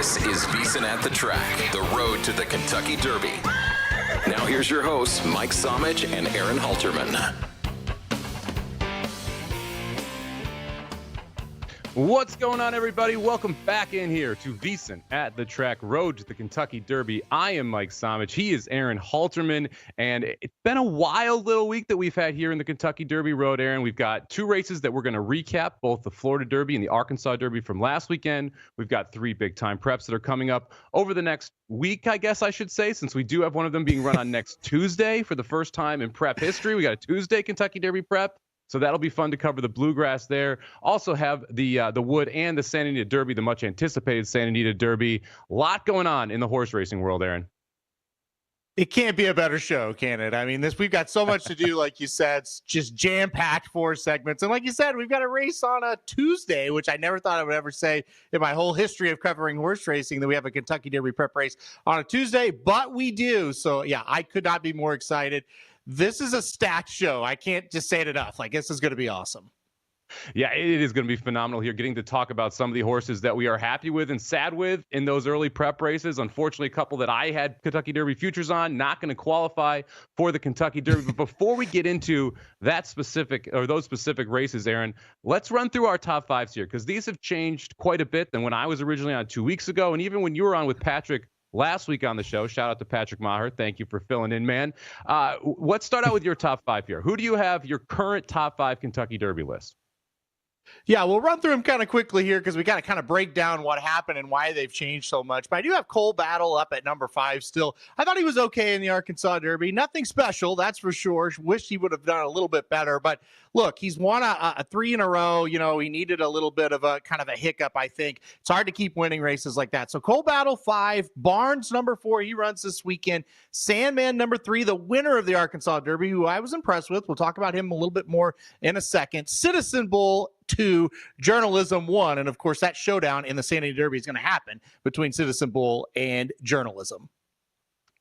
This is VSiN At The Track, the road to the Kentucky Derby. Now here's your hosts, Mike Somich and Aaron Halterman. What's going on, everybody? Welcome back in here to VSiN At The Track, road to the Kentucky Derby. I am Mike Somich. He is Aaron Halterman, and it's been a wild little week that we've had here in the Kentucky Derby road, Aaron. We've got two races that we're going to recap, both the Florida Derby and the Arkansas Derby from last weekend. We've got three big-time preps that are coming up over the next week, I guess I should say, since we do have one of them being run on next Tuesday for the first time in prep history. We got a Tuesday Kentucky Derby prep. So that'll be fun to cover the bluegrass there. Also have the Wood and the Santa Anita Derby, the much anticipated Santa Anita Derby. A lot going on in the horse racing world, Aaron. It can't be a better show, can it? I mean, we've got so much to do, like you said, it's just jam-packed 4 segments. And like you said, we've got a race on a Tuesday, which I never thought I would ever say in my whole history of covering horse racing, that we have a Kentucky Derby prep race on a Tuesday, but we do. So yeah, I could not be more excited. This is a stacked show. I can't just say it enough. Like, this is going to be awesome. Yeah, it is going to be phenomenal here, getting to talk about some of the horses that we are happy with and sad with in those early prep races. Unfortunately, a couple that I had Kentucky Derby futures on, not going to qualify for the Kentucky Derby. But before we get into that specific or those specific races, Aaron, let's run through our top fives here, because these have changed quite a bit than when I was originally on 2 weeks ago, and even when you were on with Patrick last week on the show. Shout out to Patrick Maher. Thank you for filling in, man. Let's start out with your top five here. Who do you have your current top 5 Kentucky Derby list? Yeah, we'll run through them kind of quickly here because we got to kind of break down what happened and why they've changed so much. But I do have Cole Battle up at number 5 still. I thought he was okay in the Arkansas Derby. Nothing special, that's for sure. Wish he would have done a little bit better. But look, he's won a 3 in a row. You know, he needed a little bit of a kind of a hiccup, I think. It's hard to keep winning races like that. So Cole Battle 5, Barnes number 4, he runs this weekend. Sandman number 3, the winner of the Arkansas Derby, who I was impressed with. We'll talk about him a little bit more in a second. Citizen Bull 2, Journalism 1, and of course that showdown in the Santa Anita Derby is going to happen between Citizen Bull and Journalism.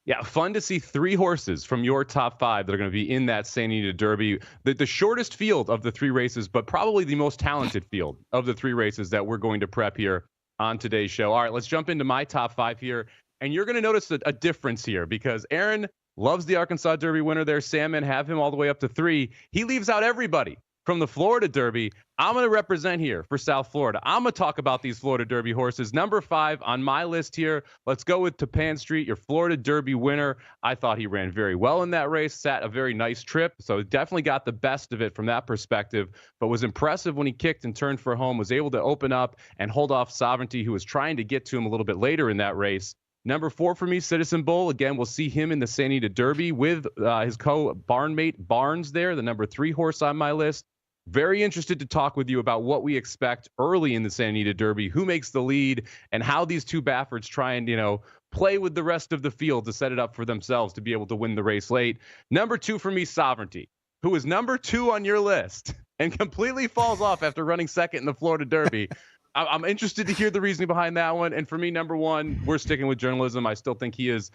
Yeah, fun to see 3 horses from your top 5 that are going to be in that Santa Anita Derby. The shortest field of the 3 races, but probably the most talented field of the 3 races that we're going to prep here on today's show. All right, let's jump into my top 5 here, and you're going to notice a difference here because Aaron loves the Arkansas Derby winner there. Salmon have him all the way up to 3. He leaves out everybody from the Florida Derby. I'm going to represent here for South Florida. I'm going to talk about these Florida Derby horses. Number 5 on my list here. Let's go with Tapan Street, your Florida Derby winner. I thought he ran very well in that race, sat a very nice trip, so definitely got the best of it from that perspective, but was impressive when he kicked and turned for home, was able to open up and hold off Sovereignty, who was trying to get to him a little bit later in that race. Number 4 for me, Citizen Bull. Again, we'll see him in the Santa Anita Derby with his co-barnmate Barnes there, the number 3 horse on my list. Very interested to talk with you about what we expect early in the Santa Anita Derby, who makes the lead, and how these 2 Baffords try and, play with the rest of the field to set it up for themselves to be able to win the race late. Number 2 for me, Sovereignty, who is number 2 on your list and completely falls off after running second in the Florida Derby. I'm interested to hear the reasoning behind that one. And for me, number 1, we're sticking with Journalism. I still think he is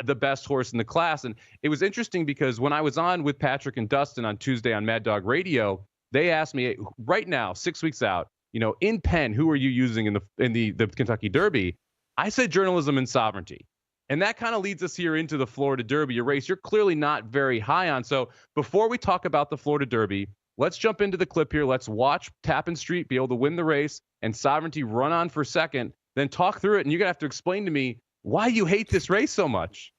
the best horse in the class. And it was interesting because when I was on with Patrick and Dustin on Tuesday on Mad Dog Radio, they asked me right now, 6 weeks out, in Penn, who are you using in the Kentucky Derby? I said Journalism and Sovereignty. And that kind of leads us here into the Florida Derby, a race you're clearly not very high on. So before we talk about the Florida Derby, let's jump into the clip here. Let's watch Tappan Street be able to win the race and Sovereignty run on for second, then talk through it. And you're going to have to explain to me why you hate this race so much.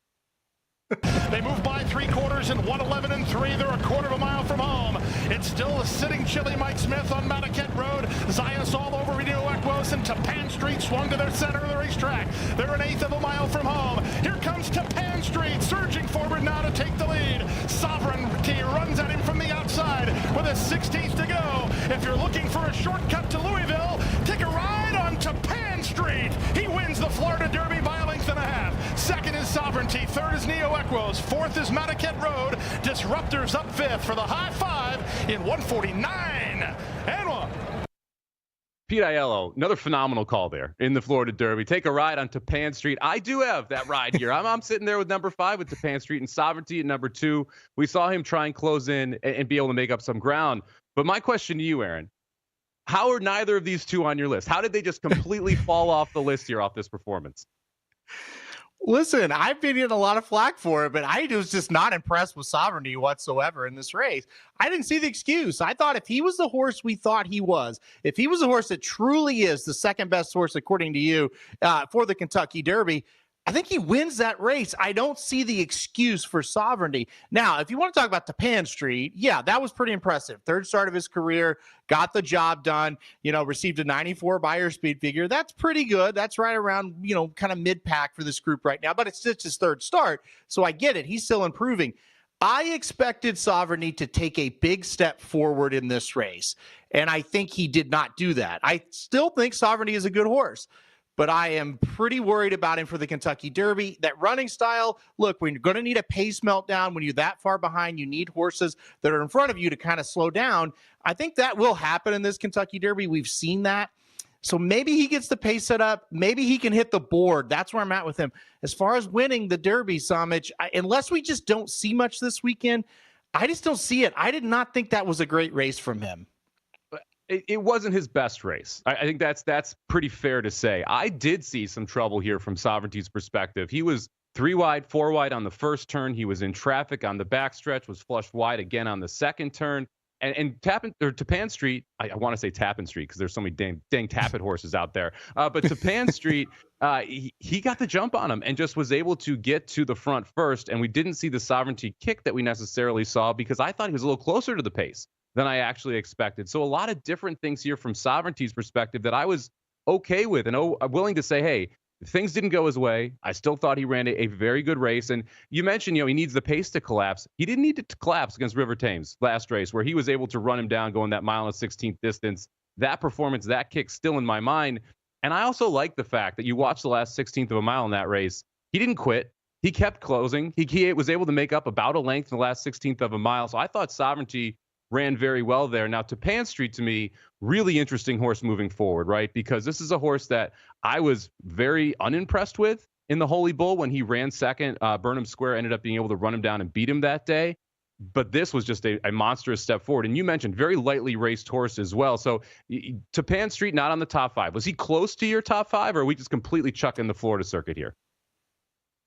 They move by 3/4 in 1:11 and 3. They're a quarter of a mile from home. It's still a sitting chilly Mike Smith on Mataket Road. Zayas all over Reno Equos and Tapan Street swung to their center of the racetrack. They're 1/8 of a mile from home. Here comes Tapan Street surging forward now to take the lead. Sovereignty runs at him from the outside with a 16th to go. If you're looking for a shortcut to Louisville, take a ride on Tapan Street. He wins the Florida Derby by a length and a half. Second is Sovereignty. Third is Neo Equos. Fourth is Mataket Road. Disruptors up 5th for the high 5 in 1:49 and 1. Pete Aiello, another phenomenal call there in the Florida Derby. Take a ride on Tapan Street. I do have that ride here. I'm sitting there with number 5 with Tapan Street and Sovereignty at number 2. We saw him try and close in and be able to make up some ground. But my question to you, Aaron, How are neither of these two on your list? How did they just completely fall off the list here off this performance? Listen, I've been getting a lot of flack for it, but I was just not impressed with Sovereignty whatsoever in this race. I didn't see the excuse. I thought if he was the horse we thought he was, if he was a horse that truly is the second best horse, according to you, for the Kentucky Derby, I think he wins that race. I don't see the excuse for Sovereignty. Now, if you want to talk about Tapan Street, yeah, that was pretty impressive. Third start of his career, got the job done, received a 94 buyer speed figure. That's pretty good. That's right around, kind of mid-pack for this group right now, but it's just his third start. So I get it. He's still improving. I expected Sovereignty to take a big step forward in this race, and I think he did not do that. I still think Sovereignty is a good horse, but I am pretty worried about him for the Kentucky Derby. That running style, look, when you're going to need a pace meltdown, when you're that far behind, you need horses that are in front of you to kind of slow down. I think that will happen in this Kentucky Derby. We've seen that. So maybe he gets the pace set up. Maybe he can hit the board. That's where I'm at with him. As far as winning the Derby, Samich, unless we just don't see much this weekend, I just don't see it. I did not think that was a great race from him. It wasn't his best race. I think that's pretty fair to say. I did see some trouble here from Sovereignty's perspective. He was 3 wide, 4 wide on the first turn. He was in traffic on the backstretch, was flushed wide again on the second turn. And Tapan Street, I want to say Tappan Street because there's so many dang Tappet horses out there. But Tapan Street, he got the jump on him and just was able to get to the front first. And we didn't see the Sovereignty kick that we necessarily saw because I thought he was a little closer to the pace than I actually expected. So a lot of different things here from Sovereignty's perspective that I was okay with and willing to say, hey, things didn't go his way. I still thought he ran a very good race. And you mentioned, he needs the pace to collapse. He didn't need to collapse against River Thames last race where he was able to run him down going that mile and 16th distance. That performance, that kick still in my mind. And I also like the fact that you watched the last 16th of a mile in that race. He didn't quit. He kept closing. He was able to make up about a length in the last 16th of a mile. So I thought Sovereignty ran very well there. Now, Tapan Street, to me, really interesting horse moving forward, right? Because this is a horse that I was very unimpressed with in the Holy Bull when he ran second. Burnham Square ended up being able to run him down and beat him that day. But this was just a monstrous step forward. And you mentioned very lightly raced horse as well. So Tapan Street, not on the top 5. Was he close to your top 5, or are we just completely chucking the Florida circuit here?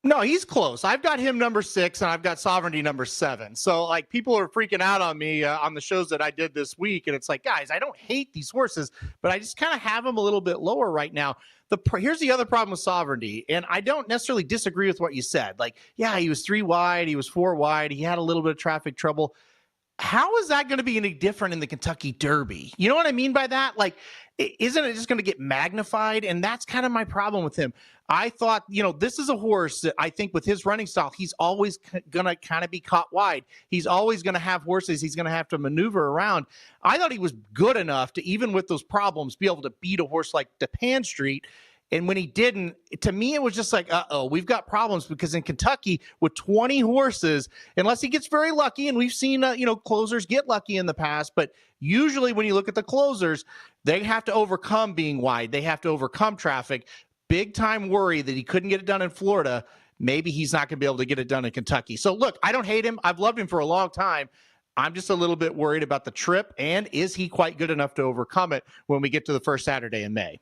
No, he's close. I've got him number 6, and I've got Sovereignty number 7. So, people are freaking out on me on the shows that I did this week, and it's like, guys, I don't hate these horses, but I just kind of have them a little bit lower right now. Here's the other problem with Sovereignty, and I don't necessarily disagree with what you said. He was 3 wide, he was 4 wide, he had a little bit of traffic trouble. How is that going to be any different in the Kentucky Derby? You know what I mean by that? Isn't it just going to get magnified? And that's kind of my problem with him. I thought, this is a horse that I think with his running style, he's always going to kind of be caught wide. He's always going to have horses he's going to have to maneuver around. I thought he was good enough to, even with those problems, be able to beat a horse like Tapan Street. And when he didn't, to me, it was just like, we've got problems because in Kentucky with 20 horses, unless he gets very lucky, and we've seen, closers get lucky in the past, but usually when you look at the closers, they have to overcome being wide. They have to overcome traffic. Big time worry that he couldn't get it done in Florida. Maybe he's not going to be able to get it done in Kentucky. So look, I don't hate him. I've loved him for a long time. I'm just a little bit worried about the trip. And is he quite good enough to overcome it when we get to the first Saturday in May?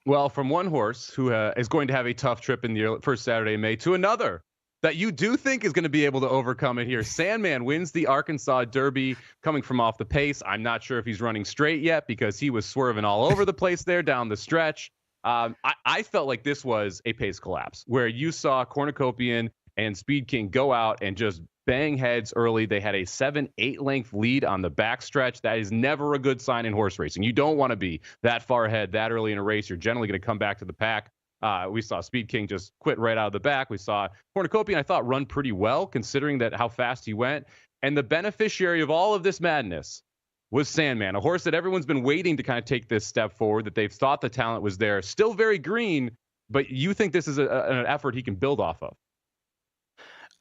Well, from one horse who is going to have a tough trip in the first Saturday in May to another that you do think is going to be able to overcome it here. Sandman wins the Arkansas Derby coming from off the pace. I'm not sure if he's running straight yet because he was swerving all over the place there down the stretch. I felt like this was a pace collapse where you saw Cornucopian and Speed King go out and just bang heads early. They had a 7-8 length lead on the backstretch. That is never a good sign in horse racing. You don't want to be that far ahead that early in a race. You're generally going to come back to the pack. We saw Speed King just quit right out of the back. We saw Cornucopian, I thought, run pretty well considering that how fast he went. And the beneficiary of all of this madness was Sandman, a horse that everyone's been waiting to kind of take this step forward, that they've thought the talent was there. Still very green, but you think this is an effort he can build off of?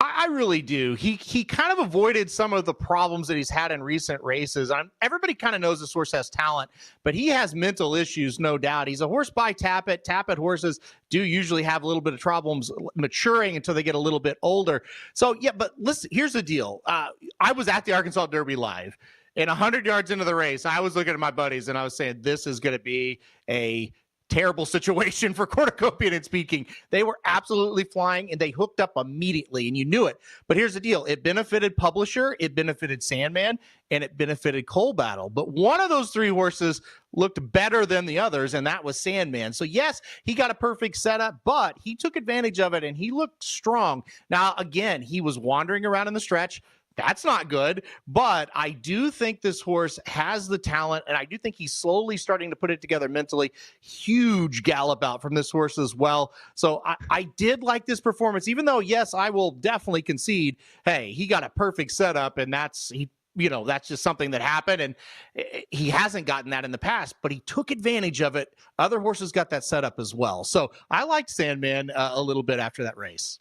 I really do. He kind of avoided some of the problems that he's had in recent races. Everybody kind of knows this horse has talent, but he has mental issues, no doubt. He's a horse by Tappet. Tappet horses do usually have a little bit of problems maturing until they get a little bit older. So, yeah, but listen, here's the deal. I was at the Arkansas Derby live. And 100 yards into the race, I was looking at my buddies and I was saying, this is going to be a terrible situation for Cornucopian and Speed King. They were absolutely flying and they hooked up immediately and you knew it. But here's the deal. It benefited Publisher, it benefited Sandman, and it benefited Coal Battle. But one of those three horses looked better than the others, and that was Sandman. So yes, he got a perfect setup, but he took advantage of it and he looked strong. Now, again, he was wandering around in the stretch. That's not good, but I do think this horse has the talent, and I do think he's slowly starting to put it together mentally. Huge gallop out from this horse as well. So I did like this performance, even though, yes, I will definitely concede, hey, he got a perfect setup, and that's just something that happened, and he hasn't gotten that in the past, but he took advantage of it. Other horses got that setup as well. So I liked Sandman a little bit after that race.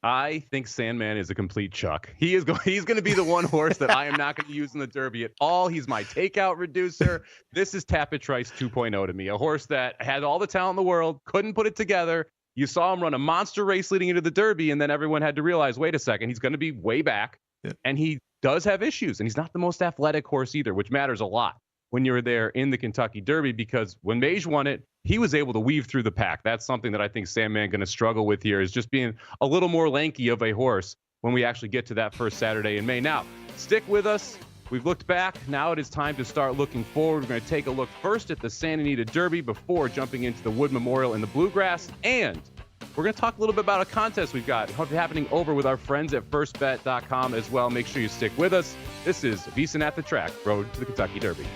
I think Sandman is a complete chuck. He's going to be the one horse that I am not going to use in the Derby at all. He's my takeout reducer. This is Tapit Trice 2.0 to me. A horse that had all the talent in the world, couldn't put it together. You saw him run a monster race leading into the Derby, and then everyone had to realize, wait a second, he's going to be way back. Yeah. And he does have issues, and he's not the most athletic horse either, which matters a lot when you're there in the Kentucky Derby, because when Mage won it, he was able to weave through the pack. That's something that I think Sandman going to struggle with here, is just being a little more lanky of a horse when we actually get to that first Saturday in May. Now, stick with us. We've looked back. Now it is time to start looking forward. We're going to take a look first at the Santa Anita Derby before jumping into the Wood Memorial and the Bluegrass. And we're going to talk a little bit about a contest we've got happening over with our friends at firstbet.com as well. Make sure you stick with us. This is VSiN At The Track, Road to the Kentucky Derby.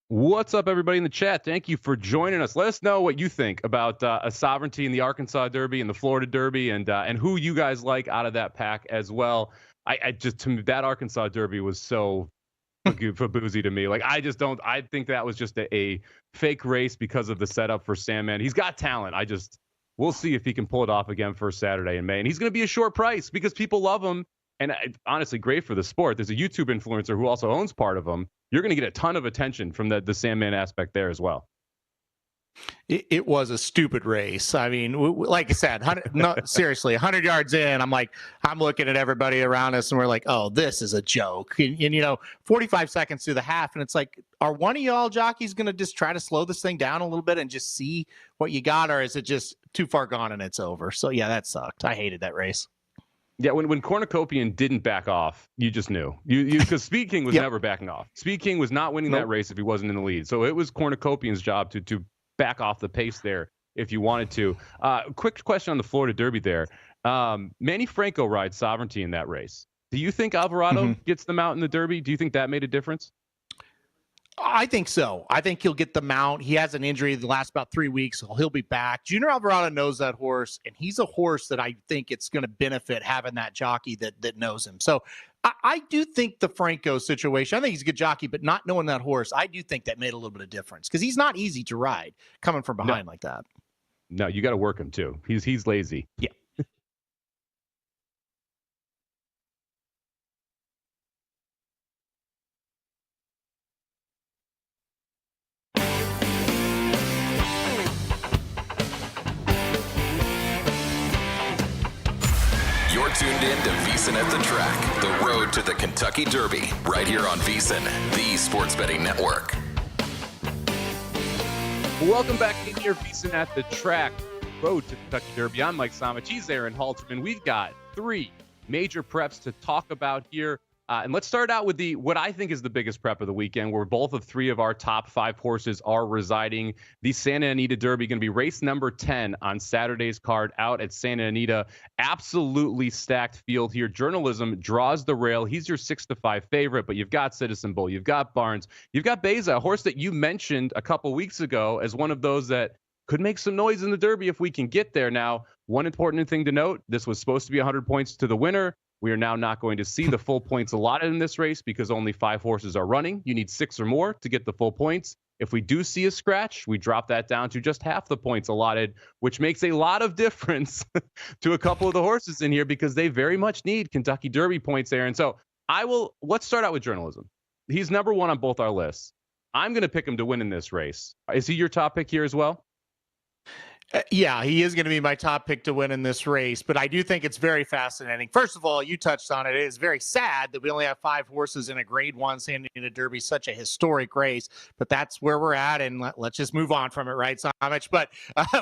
What's up, everybody in the chat? Thank you for joining us. Let us know what you think about a Sovereignty in the Arkansas Derby and the Florida Derby, and who you guys like out of that pack as well. I just, to me, that Arkansas Derby was so boozy to me. Like, I think that was just a fake race because of the setup for Sandman. He's got talent. We'll see if he can pull it off again for Saturday in May. And he's going to be a short price because people love him. And honestly, great for the sport. There's a YouTube influencer who also owns part of them. You're going to get a ton of attention from the Sandman aspect there as well. It was a stupid race. I mean, like I said, seriously, 100 yards in, I'm looking at everybody around us and we're like, oh, this is a joke. And 45 seconds through the half, and it's like, are one of y'all jockeys going to just try to slow this thing down a little bit and just see what you got, or is it just too far gone and it's over? So yeah, that sucked. I hated that race. Yeah, when Cornucopian didn't back off, you just knew. Because Speed King was never backing off. Speed King was not winning that race if he wasn't in the lead. So it was Cornucopian's job to back off the pace there if you wanted to. Quick question on the Florida Derby there. Manny Franco rides Sovereignty in that race. Do you think Alvarado gets the mount in the Derby? Do you think that made a difference? I think so. I think he'll get the mount. He has an injury the last about 3 weeks, so he'll be back. Junior Alvarado knows that horse, and he's a horse that I think it's going to benefit having that jockey that knows him. So I do think the Franco situation, I think he's a good jockey, but not knowing that horse, I do think that made a little bit of difference because he's not easy to ride coming from behind like that. No, you got to work him too. He's lazy. Yeah. You're tuned in to VSiN At The Track, the road to the Kentucky Derby, right here on VSiN, the sports betting network. Welcome back in here, VSiN At The Track, road to the Kentucky Derby. I'm Mike Somich. He's Aaron Halterman. We've got three major preps to talk about here. And let's start out with what I think is the biggest prep of the weekend, where both of three of our top five horses are residing. The Santa Anita Derby going to be race number 10 on Saturday's card out at Santa Anita. Absolutely stacked field here. Journalism draws the rail. He's your 6-5 favorite, but you've got Citizen Bull, you've got Barnes, you've got Beza, a horse that you mentioned a couple weeks ago as one of those that could make some noise in the Derby if we can get there. Now, one important thing to note, this was supposed to be 100 points to the winner. We are now not going to see the full points allotted in this race because only 5 horses are running. You need 6 or more to get the full points. If we do see a scratch, we drop that down to just half the points allotted, which makes a lot of difference to a couple of the horses in here because they very much need Kentucky Derby points, Aaron. So let's start out with journalism. He's number 1 on both our lists. I'm going to pick him to win in this race. Is he your top pick here as well? Yeah, he is going to be my top pick to win in this race, but I do think it's very fascinating. First of all, you touched on it. It is very sad that we only have 5 horses in a Grade 1 Santa Anita Derby, such a historic race, but that's where we're at, and let's just move on from it, right, Samich? But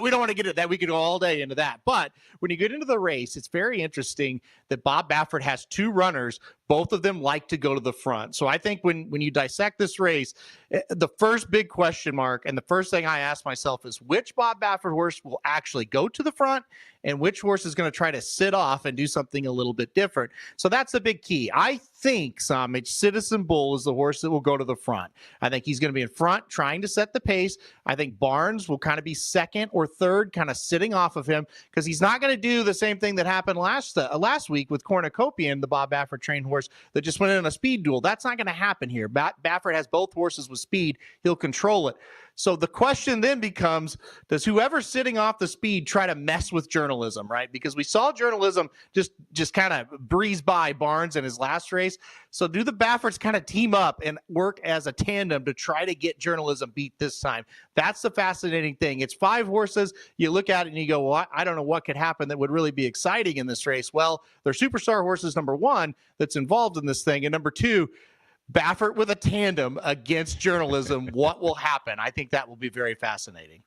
we don't want to get into that. We could go all day into that. But when you get into the race, it's very interesting that Bob Baffert has 2 runners. Both of them like to go to the front. So I think when you dissect this race, the first big question mark and the first thing I ask myself is which Bob Baffert horse will actually go to the front and which horse is going to try to sit off and do something a little bit different. So that's the big key. I think, Samich, Citizen Bull is the horse that will go to the front. I think he's going to be in front trying to set the pace. I think Barnes will kind of be second or third, kind of sitting off of him because he's not going to do the same thing that happened last week with Cornucopian, the Bob Baffert trained horse that just went in a speed duel. That's not going to happen here. Baffert has both horses with speed. He'll control it. So the question then becomes, does whoever's sitting off the speed try to mess with journalism, right? Because we saw journalism just kind of breeze by Barnes in his last race. So do the Bafferts kind of team up and work as a tandem to try to get journalism beat this time? That's the fascinating thing. It's 5 horses. You look at it and you go, well, I don't know what could happen that would really be exciting in this race. Well, they're superstar horses, number 1, that's involved in this thing. And number 2, Baffert with a tandem against journalism. What will happen? I think that will be very fascinating.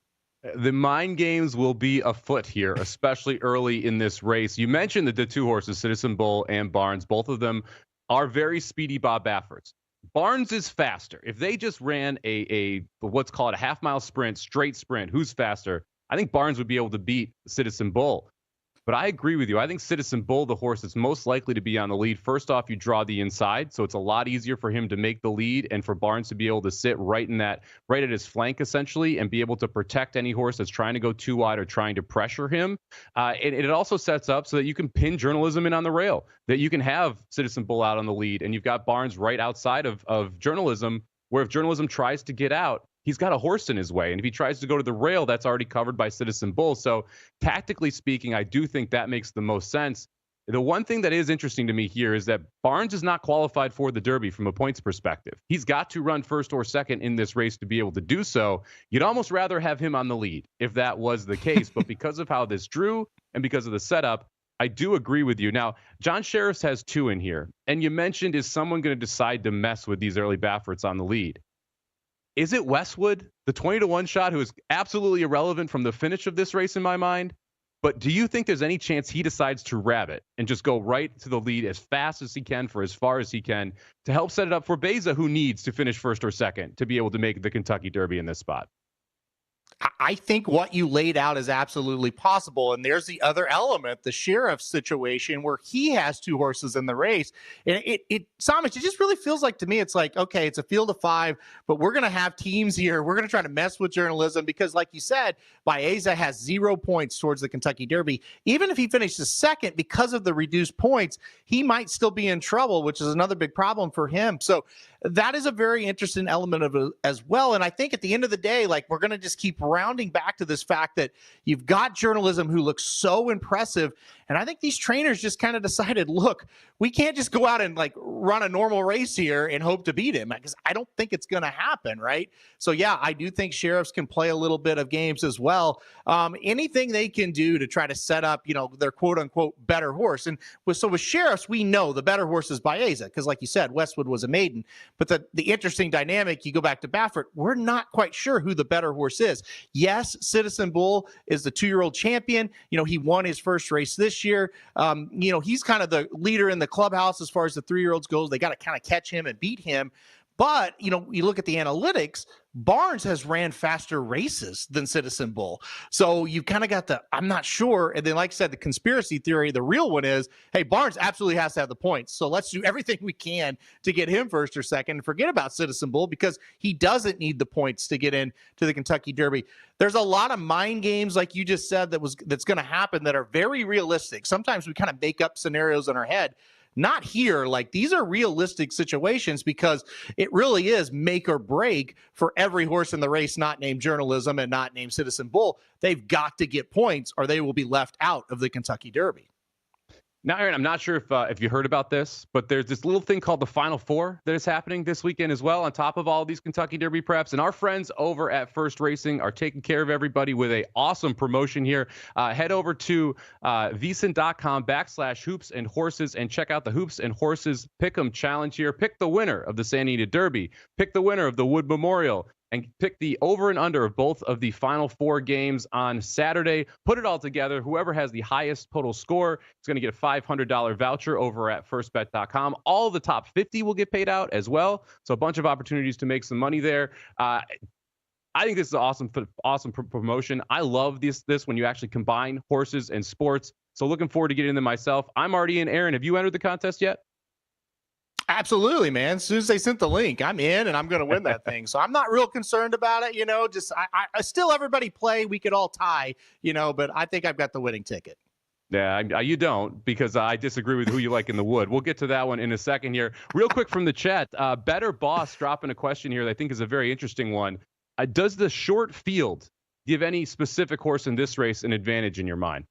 The mind games will be afoot here, especially early in this race. You mentioned that the 2 horses, Citizen Bull and Barnes, both of them are very speedy Bob Bafferts. Barnes is faster. If they just ran a what's called a half-mile sprint, straight sprint, who's faster? I think Barnes would be able to beat Citizen Bull. But I agree with you. I think Citizen Bull, the horse that's most likely to be on the lead, first off, you draw the inside, so it's a lot easier for him to make the lead and for Barnes to be able to sit right at his flank, essentially, and be able to protect any horse that's trying to go too wide or trying to pressure him. And it also sets up so that you can pin journalism in on the rail, that you can have Citizen Bull out on the lead, and you've got Barnes right outside of journalism, where if journalism tries to get out, he's got a horse in his way. And if he tries to go to the rail, that's already covered by Citizen Bull. So tactically speaking, I do think that makes the most sense. The one thing that is interesting to me here is that Barnes is not qualified for the Derby from a points perspective. He's got to run first or second in this race to be able to do so. You'd almost rather have him on the lead if that was the case. But because of how this drew and because of the setup, I do agree with you. Now, John Sheriffs has 2 in here. And you mentioned, is someone going to decide to mess with these early Bafferts on the lead? Is it Westwood, the 20-1 shot, who is absolutely irrelevant from the finish of this race in my mind? But do you think there's any chance he decides to rabbit and just go right to the lead as fast as he can for as far as he can to help set it up for Beza, who needs to finish first or second to be able to make the Kentucky Derby in this spot? I think what you laid out is absolutely possible. And there's the other element, the Sheriff situation, where he has 2 horses in the race. And Samich, it just really feels like to me, it's like, okay, it's a field of 5, but we're going to have teams here. We're going to try to mess with journalism because, like you said, Baeza has 0 points towards the Kentucky Derby. Even if he finishes second, because of the reduced points, he might still be in trouble, which is another big problem for him. So that is a very interesting element of it as well. And I think at the end of the day, like, we're going to just keep rounding back to this fact that you've got journalism who looks so impressive. And I think these trainers just kind of decided, look, we can't just go out and like run a normal race here and hope to beat him, because I don't think it's going to happen, right? So yeah, I do think Sheriffs can play a little bit of games as well. Anything they can do to try to set up, their quote unquote better horse. And with Sheriffs, we know the better horse is Baeza, because like you said, Westwood was a maiden. But the interesting dynamic, you go back to Baffert, we're not quite sure who the better horse is. Yes, Citizen Bull is the 2-year-old champion. He won his first race this year. He's kind of the leader in the clubhouse as far as the 3-year-olds goes. They got to kind of catch him and beat him. But, you look at the analytics, Barnes has ran faster races than Citizen Bull. So you've kind of got I'm not sure. And then, like I said, the conspiracy theory, the real one is, hey, Barnes absolutely has to have the points. So let's do everything we can to get him first or second and forget about Citizen Bull, because he doesn't need the points to get in to the Kentucky Derby. There's a lot of mind games, like you just said, that's going to happen that are very realistic. Sometimes we kind of make up scenarios in our head. Not here. Like, these are realistic situations because it really is make or break for every horse in the race not named Journalism and not named Citizen Bull. They've got to get points or they will be left out of the Kentucky Derby. Now, Aaron, I'm not sure if you heard about this, but there's this little thing called the Final Four that is happening this weekend as well, on top of all these Kentucky Derby preps. And our friends over at First Racing are taking care of everybody with a awesome promotion here. Head over to VSiN.com/hoops and horses and check out the Hoops and Horses Pick'em Challenge here. Pick the winner of the Santa Anita Derby. Pick the winner of the Wood Memorial. And pick the over and under of both of the Final Four games on Saturday. Put it all together. Whoever has the highest total score is going to get a $500 voucher over at firstbet.com. All the top 50 will get paid out as well. So a bunch of opportunities to make some money there. I think this is an awesome promotion. I love this when you actually combine horses and sports. So looking forward to getting them myself. I'm already in. Aaron, have you entered the contest yet? Absolutely, man. As soon as they sent the link, I'm in and I'm going to win that thing. So I'm not real concerned about it. Just I still everybody play. We could all tie, but I think I've got the winning ticket. Yeah, you don't, because I disagree with who you like in the wood. We'll get to that one in a second here. Real quick from the chat, Better Boss dropping a question here that I think is a very interesting one. Does the short field give any specific horse in this race an advantage in your mind?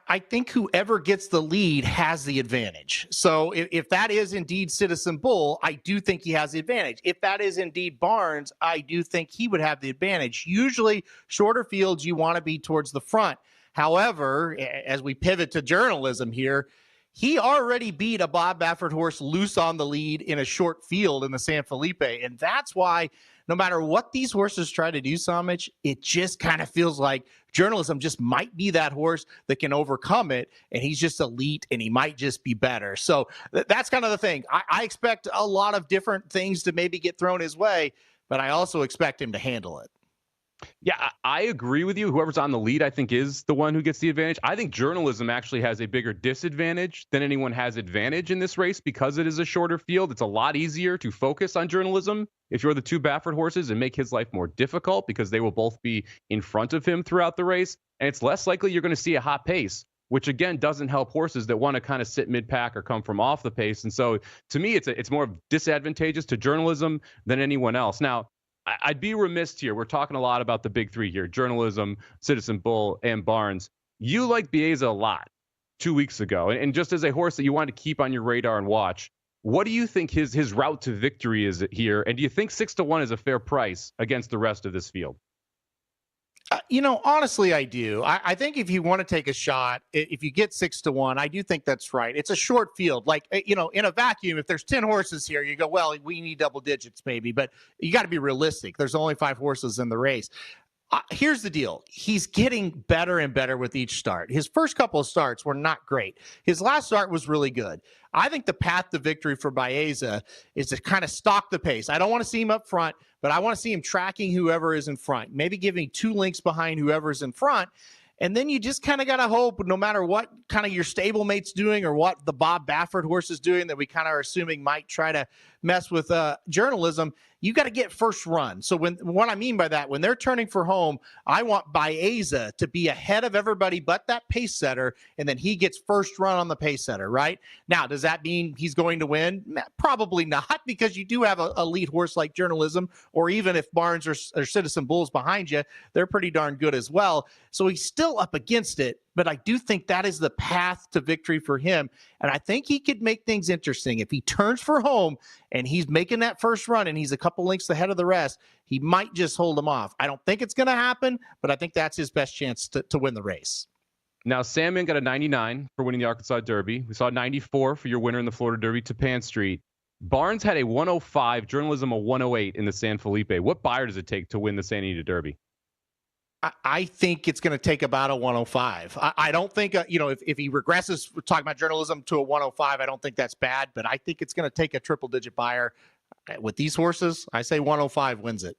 I think whoever gets the lead has the advantage. So if that is indeed Citizen Bull, I do think he has the advantage. If that is indeed Barnes, I do think he would have the advantage. Usually, shorter fields, you want to be towards the front. However, as we pivot to Journalism here, he already beat a Bob Baffert horse loose on the lead in a short field in the San Felipe. And that's why no matter what these horses try to do, Samich, it just kind of feels like Journalism just might be that horse that can overcome it. And he's just elite and he might just be better. So that's kind of the thing. I expect a lot of different things to maybe get thrown his way, but I also expect him to handle it. Yeah, I agree with you. Whoever's on the lead, I think, is the one who gets the advantage. I think Journalism actually has a bigger disadvantage than anyone has advantage in this race because it is a shorter field. It's a lot easier to focus on Journalism if you're the two Baffert horses and make his life more difficult because they will both be in front of him throughout the race. And it's less likely you're going to see a hot pace, which again doesn't help horses that want to kind of sit mid-pack or come from off the pace. And so to me, it's more disadvantageous to Journalism than anyone else. Now, I'd be remiss here. We're talking a lot about the big three here: Journalism, Citizen Bull, and Barnes. You liked Bieza a lot 2 weeks ago. And just as a horse that you want to keep on your radar and watch, what do you think his route to victory is here? And do you think 6-1 is a fair price against the rest of this field? Honestly, I do. I think if you want to take a shot, if you get 6-1, I do think that's right. It's a short field. Like, in a vacuum, if there's 10 horses here, you go, well, we need double digits maybe, but you got to be realistic. There's only 5 horses in the race. Here's the deal. He's getting better and better with each start. His first couple of starts were not great. His last start was really good. I think the path to victory for Bieza is to kind of stalk the pace. I don't want to see him up front, but I want to see him tracking whoever is in front, maybe giving 2 lengths behind whoever's in front. And then you just kind of got to hope, no matter what kind of your stablemate's doing or what the Bob Baffert horse is doing that we kind of are assuming might try to mess with Journalism, you got to get first run. So what I mean by that, when they're turning for home, I want Bieza to be ahead of everybody but that pace setter, and then he gets first run on the pace setter, right? Now, does that mean he's going to win? Probably not, because you do have a lead horse like Journalism, or even if Barnes or Citizen Bull's behind you, they're pretty darn good as well. So he's still up against it, but I do think that is the path to victory for him. And I think he could make things interesting. If he turns for home and he's making that first run and he's a couple lengths ahead of the rest, he might just hold him off. I don't think it's going to happen, but I think that's his best chance to win the race. Now, Salmon got a 99 for winning the Arkansas Derby. We saw 94 for your winner in the Florida Derby, Tapan Street. Barnes had a 105, Journalism a 108 in the San Felipe. What buyer does it take to win the Santa Anita Derby? I think it's going to take about a 105. I don't think, if he regresses, we're talking about Journalism, to a 105, I don't think that's bad, but I think it's going to take a triple-digit buyer. With these horses, I say 105 wins it.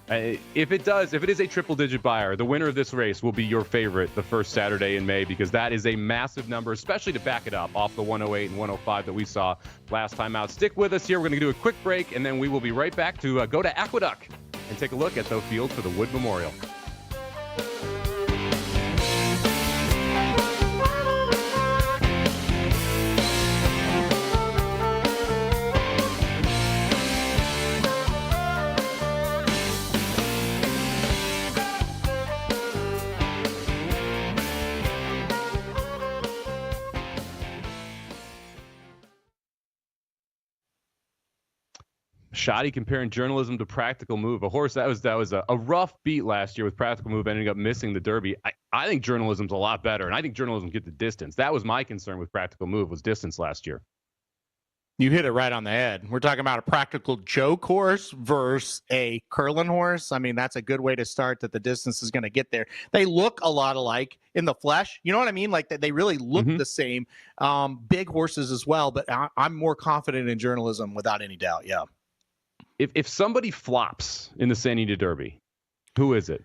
If it is a triple-digit buyer, the winner of this race will be your favorite the first Saturday in May, because that is a massive number, especially to back it up off the 108 and 105 that we saw last time out. Stick with us here. We're going to do a quick break, and then we will be right back to go to Aqueduct and take a look at the field for the Wood Memorial. Shoddy comparing journalism to Practical Move, a horse that was a rough beat last year with Practical Move ending up missing the Derby. I think journalism's a lot better, and I think journalism get the distance. That was my concern with Practical Move, was distance last year. You hit it right on the head. We're talking about a practical joke horse versus a curling horse. I mean, that's a good way to start, that the distance is going to get there. They look a lot alike in the flesh. You know what I mean? Like, they really look the same. Big horses as well, but I'm more confident in journalism without any doubt. Yeah. If somebody flops in the Santa Anita Derby, who is it?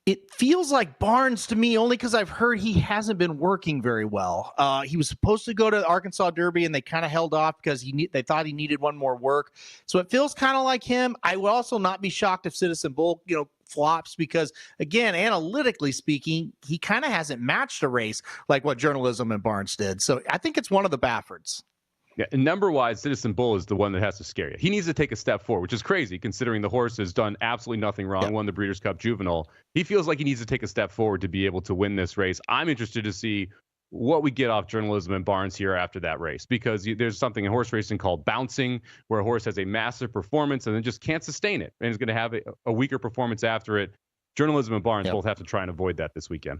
It feels like Barnes to me, only because I've heard he hasn't been working very well. He was supposed to go to the Arkansas Derby, and they kind of held off because they thought he needed one more work. So it feels kind of like him. I would also not be shocked if Citizen Bull, flops, because again, analytically speaking, he kind of hasn't matched a race like what Journalism and Barnes did. So I think it's one of the Baffords. Yeah, and number-wise, Citizen Bull is the one that has to scare you. He needs to take a step forward, which is crazy considering the horse has done absolutely nothing wrong, won the Breeders' Cup Juvenile. He feels like he needs to take a step forward to be able to win this race. I'm interested to see what we get off Journalism and Barnes here after that race, because there's something in horse racing called bouncing, where a horse has a massive performance and then just can't sustain it and is going to have a weaker performance after it. Journalism and Barnes both have to try and avoid that this weekend.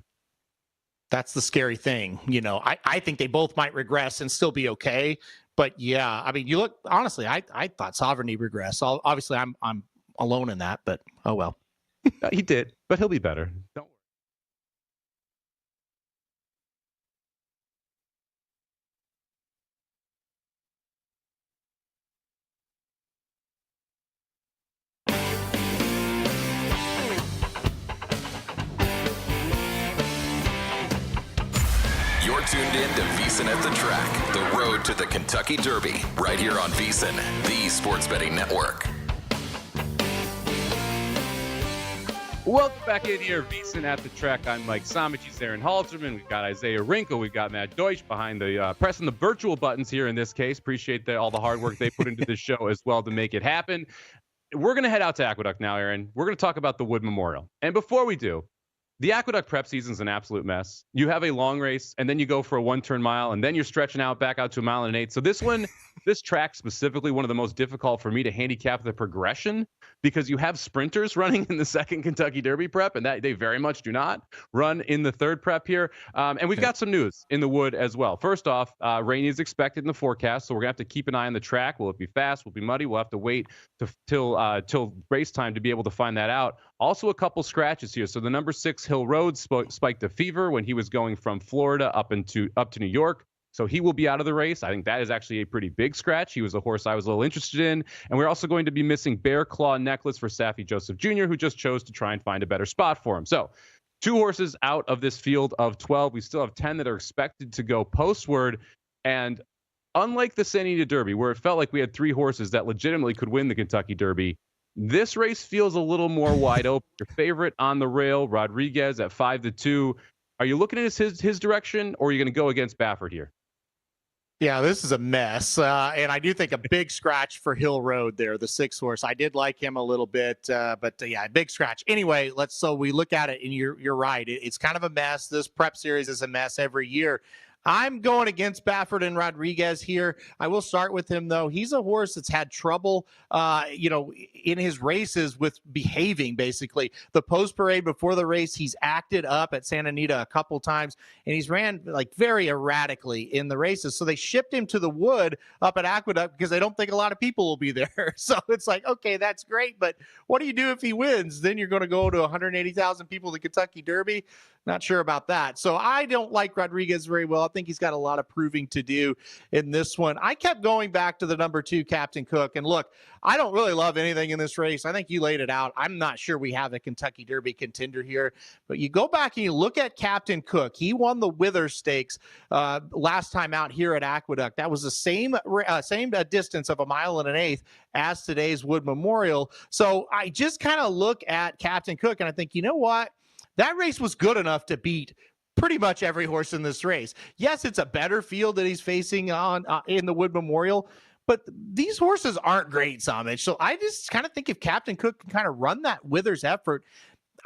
That's the scary thing. I think they both might regress and still be okay. But yeah, I mean, you look, honestly, I thought Sovereignty regressed. Obviously, I'm alone in that, but oh well. He did, but he'll be better. Don't worry. You're tuned in to VSiN At The Track, the road to the Kentucky Derby, right here on VSiN, the sports betting network. Welcome back in here, VSiN At The Track. I'm Mike Somich, he's Aaron Halterman. We've got Isaiah Wrinkle, we've got Matt Deutsch behind the pressing the virtual buttons here in this case. Appreciate all the hard work they put into this show as well to make it happen. We're going to head out to Aqueduct now, Aaron. We're going to talk about the Wood Memorial. And before we do, the Aqueduct prep season's an absolute mess. You have a long race, and then you go for a one-turn mile, and then you're stretching out back out to a mile and an eighth. So this track specifically, one of the most difficult for me to handicap the progression, because you have sprinters running in the second Kentucky Derby prep, and that they very much do not run in the third prep here. And we've got some news in the Wood as well. First off, rain is expected in the forecast, so we're going to have to keep an eye on the track. Will it be fast? Will it be muddy? We'll have to wait till race time to be able to find that out. Also, a couple scratches here. So the number 6 Hill Road spiked a fever when he was going from Florida up to New York. So he will be out of the race. I think that is actually a pretty big scratch. He was a horse I was a little interested in. And we're also going to be missing Bear Claw Necklace for Saffie Joseph Jr., who just chose to try and find a better spot for him. So 2 horses out of this field of 12. We still have 10 that are expected to go postward. And unlike the Santa Anita Derby, where it felt like we had 3 horses that legitimately could win the Kentucky Derby, this race feels a little more wide open. Your favorite on the rail, Rodriguez at 5-2. Are you looking at his direction, or are you going to go against Baffert here? Yeah, this is a mess. And I do think a big scratch for Hill Road there, the 6 horse. I did like him a little bit, but yeah, big scratch. Anyway, so we look at it, and you're right. It's kind of a mess. This prep series is a mess every year. I'm going against Baffert and Rodriguez here. I will start with him, though. He's a horse that's had trouble, in his races with behaving, basically. The post parade before the race, he's acted up at Santa Anita a couple times, and he's ran like very erratically in the races. So they shipped him to the Wood up at Aqueduct because they don't think a lot of people will be there. So it's like, okay, that's great, but what do you do if he wins? Then you're going to go to 180,000 people to the Kentucky Derby. Not sure about that. So I don't like Rodriguez very well. I think he's got a lot of proving to do in this one. I kept going back to the number 2, Captain Cook. And look, I don't really love anything in this race. I think you laid it out. I'm not sure we have a Kentucky Derby contender here. But you go back and you look at Captain Cook. He won the Wither Stakes last time out here at Aqueduct. That was the same distance of a mile and an eighth as today's Wood Memorial. So I just kind of look at Captain Cook and I think, you know what? That race was good enough to beat pretty much every horse in this race. Yes, it's a better field that he's facing on in the Wood Memorial, but these horses aren't great, Somich. So I just kind of think if Captain Cook can kind of run that Withers effort,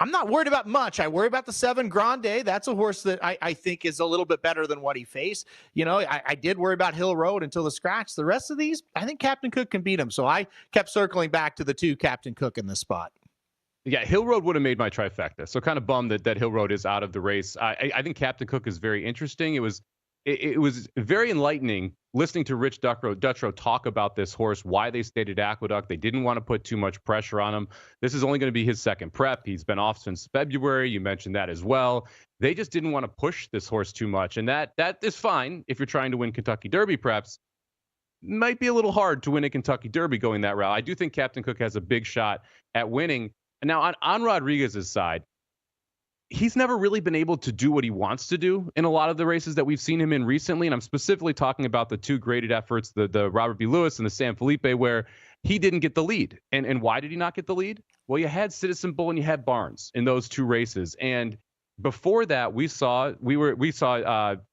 I'm not worried about much. I worry about the 7 Grande. That's a horse that I think is a little bit better than what he faced. I did worry about Hill Road until the scratch. The rest of these, I think Captain Cook can beat him. So I kept circling back to the 2 Captain Cook in this spot. Yeah, Hill Road would have made my trifecta. So kind of bummed that Hill Road is out of the race. I think Captain Cook is very interesting. It was very enlightening listening to Rich Dutrow talk about this horse, why they stayed at Aqueduct. They didn't want to put too much pressure on him. This is only going to be his second prep. He's been off since February. You mentioned that as well. They just didn't want to push this horse too much. And that is fine if you're trying to win Kentucky Derby preps. Might be a little hard to win a Kentucky Derby going that route. I do think Captain Cook has a big shot at winning. And now on Rodriguez's side, he's never really been able to do what he wants to do in a lot of the races that we've seen him in recently. And I'm specifically talking about the 2 graded efforts, the Robert B. Lewis and the San Felipe, where he didn't get the lead. And why did he not get the lead? Well, you had Citizen Bull and you had Barnes in those 2 races. And before that, we saw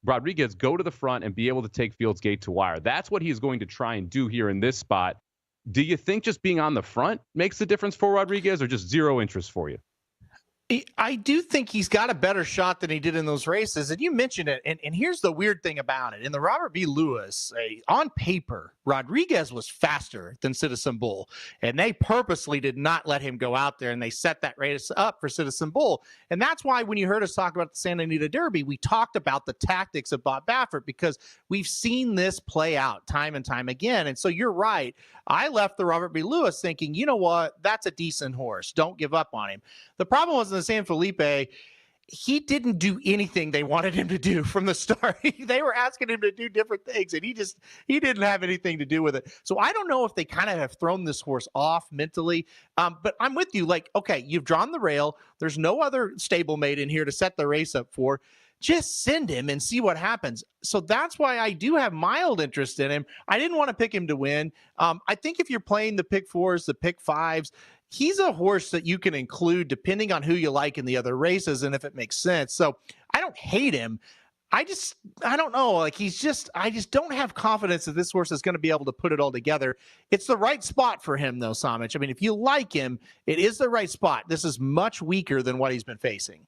Rodriguez go to the front and be able to take Fields gate to wire. That's what he's going to try and do here in this spot. Do you think just being on the front makes a difference for Rodriguez, or just zero interest for you? I do think he's got a better shot than he did in those races. And you mentioned it. And here's the weird thing about it. In the Robert B. Lewis, on paper, Rodriguez was faster than Citizen Bull. And they purposely did not let him go out there. And they set that race up for Citizen Bull. And that's why when you heard us talk about the Santa Anita Derby, we talked about the tactics of Bob Baffert, because we've seen this play out time and time again. And so you're right. I left the Robert B. Lewis thinking, you know what? That's a decent horse. Don't give up on him. The problem was in the San Felipe, he didn't do anything they wanted him to do from the start. They were asking him to do different things, and he didn't have anything to do with it. So I don't know if they kind of have thrown this horse off mentally. But I'm with you. Like, okay, you've drawn the rail. There's no other stablemate in here to set the race up for. Just send him and see what happens. So that's why I do have mild interest in him. I didn't want to pick him to win. I think if you're playing the pick 4s, the pick 5s, he's a horse that you can include depending on who you like in the other races and if it makes sense. So I don't hate him. I don't know. Like I just don't have confidence that this horse is going to be able to put it all together. It's the right spot for him though, Samich. I mean, if you like him, it is the right spot. This is much weaker than what he's been facing.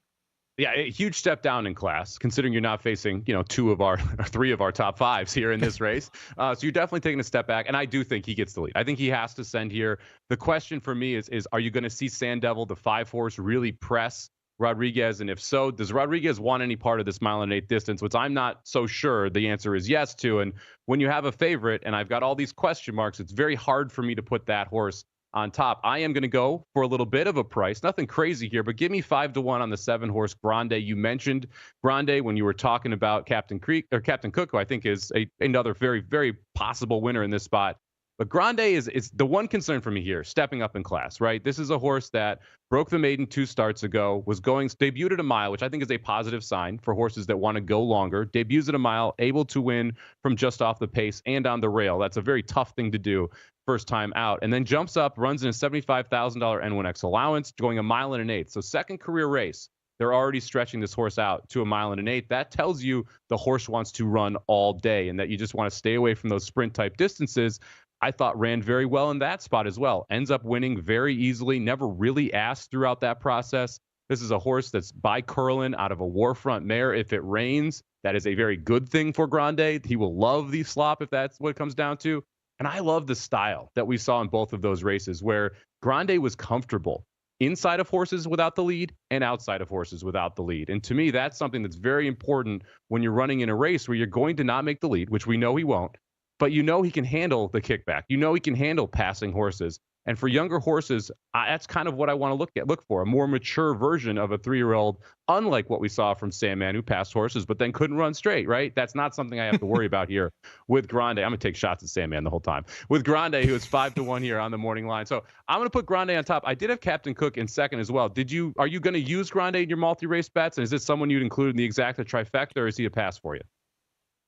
Yeah, a huge step down in class, considering you're not facing, 3 of our top 5s here in this race. So you're definitely taking a step back, and I do think he gets the lead. I think he has to send here. The question for me is are you going to see Sand Devil, the 5 horse, really press Rodriguez? And if so, does Rodriguez want any part of this 1 1/8 distance, which I'm not so sure the answer is yes to. And when you have a favorite, and I've got all these question marks, it's very hard for me to put that horse on top. I am going to go for a little bit of a price, nothing crazy here, but give me 5-1 on the 7 horse Grande. You mentioned Grande when you were talking about Captain Cook, who I think is another very, very possible winner in this spot. But Grande is the one concern for me here, stepping up in class, right? This is a horse that broke the maiden 2 starts ago, debuted at a mile, which I think is a positive sign for horses that want to go longer. Debuts at a mile, able to win from just off the pace and on the rail. That's a very tough thing to do first time out. And then jumps up, runs in a $75,000 N1X allowance, going 1 1/8. So second career race, they're already stretching this horse out to 1 1/8. That tells you the horse wants to run all day and that you just want to stay away from those sprint type distances. I thought ran very well in that spot as well. Ends up winning very easily, never really asked throughout that process. This is a horse that's by Curlin out of a Warfront mare. If it rains, that is a very good thing for Grande. He will love the slop if that's what it comes down to. And I love the style that we saw in both of those races where Grande was comfortable inside of horses without the lead and outside of horses without the lead. And to me, that's something that's very important when you're running in a race where you're going to not make the lead, which we know he won't, but he can handle the kickback. He can handle passing horses. And for younger horses, that's kind of what I want to look for, a more mature version of a 3-year-old, unlike what we saw from Sandman, who passed horses but then couldn't run straight, right? That's not something I have to worry about here with Grande. I'm going to take shots at Sandman the whole time. With Grande, who is 5-1 here on the morning line. So I'm going to put Grande on top. I did have Captain Cook in second as well. Are you going to use Grande in your multi-race bets? And is this someone you'd include in the exacta trifecta, or is he a pass for you?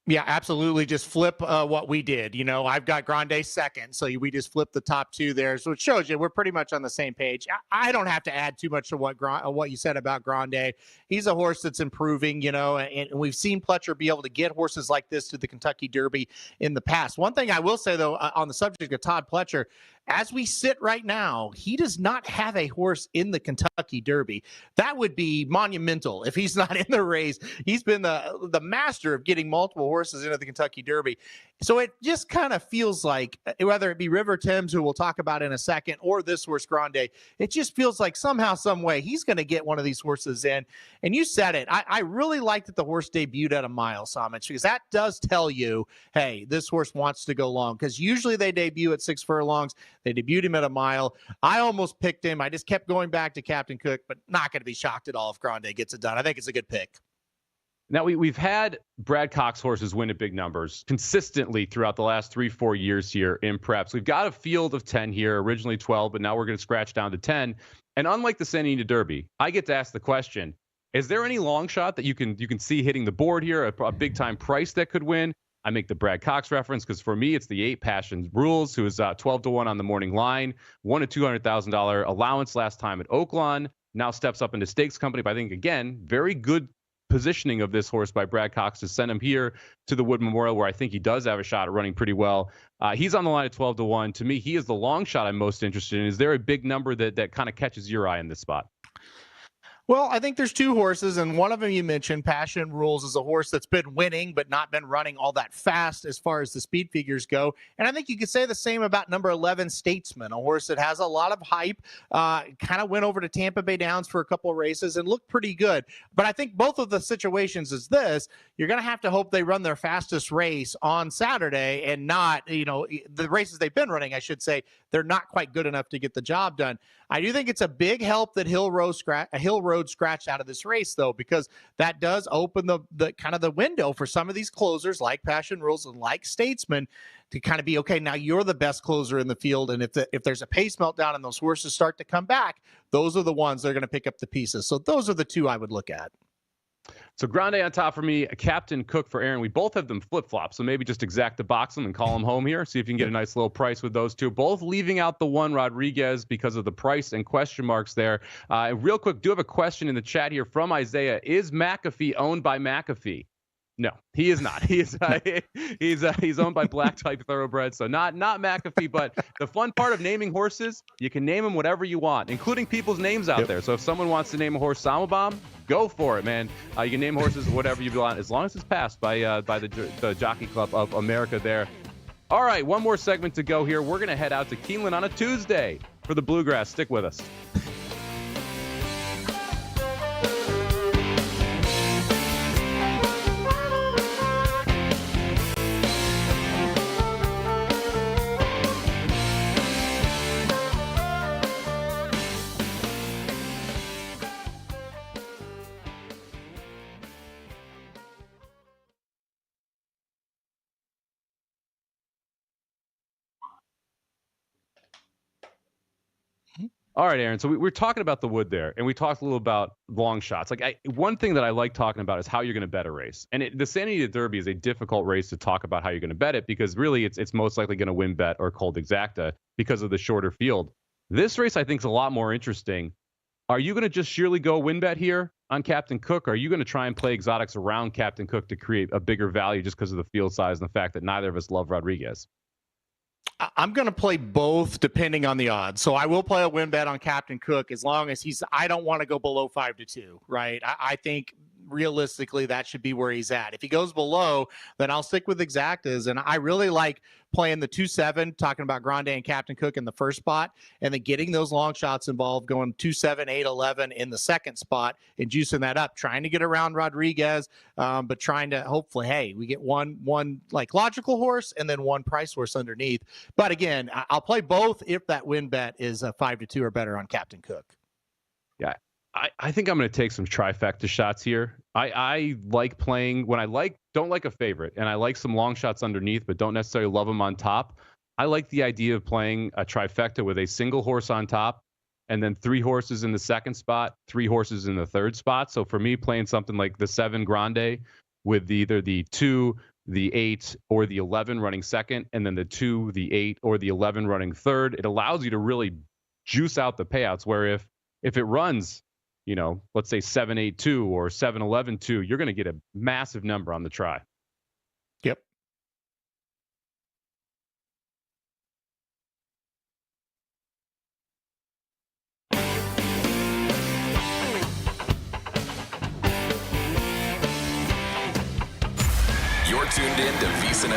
Yeah, absolutely. Just flip what we did. I've got Grande second, so we just flipped the top 2 there. So it shows you we're pretty much on the same page. I don't have to add too much to what you said about Grande. He's a horse that's improving, and we've seen Pletcher be able to get horses like this to the Kentucky Derby in the past. One thing I will say, though, on the subject of Todd Pletcher, as we sit right now, he does not have a horse in the Kentucky Derby. That would be monumental if he's not in the race. He's been the master of getting multiple horses into the Kentucky Derby. So it just kind of feels like, whether it be River Thames, who we'll talk about in a second, or this horse Grande, it just feels like somehow, some way, he's going to get one of these horses in. And you said it. I really liked that the horse debuted at a mile, Samich, because that does tell you, hey, this horse wants to go long. Because usually they debut at 6 furlongs. They debuted him at a mile. I almost picked him. I just kept going back to Captain Cook, but not going to be shocked at all if Grande gets it done. I think it's a good pick. Now, we've had Brad Cox horses win at big numbers consistently throughout the last 3-4 years here in preps. We've got a field of 10 here, originally 12, but now we're going to scratch down to 10. And unlike the Santa Anita Derby, I get to ask the question, is there any long shot that you can see hitting the board here, a big-time price that could win? I make the Brad Cox reference because for me, it's the 8 Passion Rules, who is 12-1 on the morning line, won a $200,000 allowance last time at Oaklawn, now steps up into stakes company. But I think, again, very good positioning of this horse by Brad Cox to send him here to the Wood Memorial, where I think he does have a shot at running pretty well. He's on the line at 12-1. To me, he is the long shot I'm most interested in. Is there a big number that kind of catches your eye in this spot? Well, I think there's 2 horses, and one of them you mentioned, Passion Rules, is a horse that's been winning but not been running all that fast as far as the speed figures go. And I think you could say the same about number 11, Statesman, a horse that has a lot of hype, kind of went over to Tampa Bay Downs for a couple of races and looked pretty good. But I think both of the situations is this: you're going to have to hope they run their fastest race on Saturday and not, the races they've been running, I should say, they're not quite good enough to get the job done. I do think it's a big help that Hill Road scratched out of this race, though, because that does open the kind of the window for some of these closers like Passion Rules and like Statesman to kind of be, okay, now you're the best closer in the field. And if there's a pace meltdown and those horses start to come back, those are the ones that are going to pick up the pieces. So those are the 2 I would look at. So Grande on top for me, Captain Cook for Aaron. We both have them flip-flop, so maybe just exact the box them and call them home here. See if you can get a nice little price with those 2. Both leaving out the one Rodriguez because of the price and question marks there. Real quick, do have a question in the chat here from Isaiah. Is McAfee owned by McAfee? No, he is not. He's owned by Black Type Thoroughbred, so not McAfee. But the fun part of naming horses, you can name them whatever you want, including people's names out there. So if someone wants to name a horse Samabom, go for it, man. You can name horses whatever you want, as long as it's passed by the Jockey Club of America there. All right, one more segment to go here. We're going to head out to Keeneland on a Tuesday for the Bluegrass. Stick with us. All right, Aaron. So we're talking about the wood there, and we talked a little about long shots. One thing that I like talking about is how you're going to bet a race. And the Santa Anita Derby is a difficult race to talk about how you're going to bet it, because really it's most likely going to win bet or cold exacta because of the shorter field. This race, I think, is a lot more interesting. Are you going to just sheerly go win bet here on Captain Cook, or are you going to try and play exotics around Captain Cook to create a bigger value just because of the field size and the fact that neither of us love Rodriguez? I'm going to play both depending on the odds. So I will play a win bet on Captain Cook as long as I don't want to go below 5-2, right? I think realistically that should be where he's at. If he goes below, then I'll stick with exactas. And I really like playing the 2-7, talking about Grande and Captain Cook in the first spot, and then getting those long shots involved, going 2-7, 8-11 in the second spot and juicing that up, trying to get around Rodriguez, but trying to hopefully, hey, we get one like logical horse and then one price horse underneath. But again, I'll play both if that win bet is a 5-2 or better on Captain Cook. Yeah. I think I'm going to take some trifecta shots here. I like playing when I don't like a favorite, and I like some long shots underneath, but don't necessarily love them on top. I like the idea of playing a trifecta with a single horse on top, and then 3 horses in the second spot, 3 horses in the third spot. So for me, playing something like the 7 Grande with either the 2, the 8, or the 11 running second, and then the 2, the 8, or the 11 running third, it allows you to really juice out the payouts, where if it runs, let's say 7-8-2 or 7-11-2, you're going to get a massive number on the try. Yep.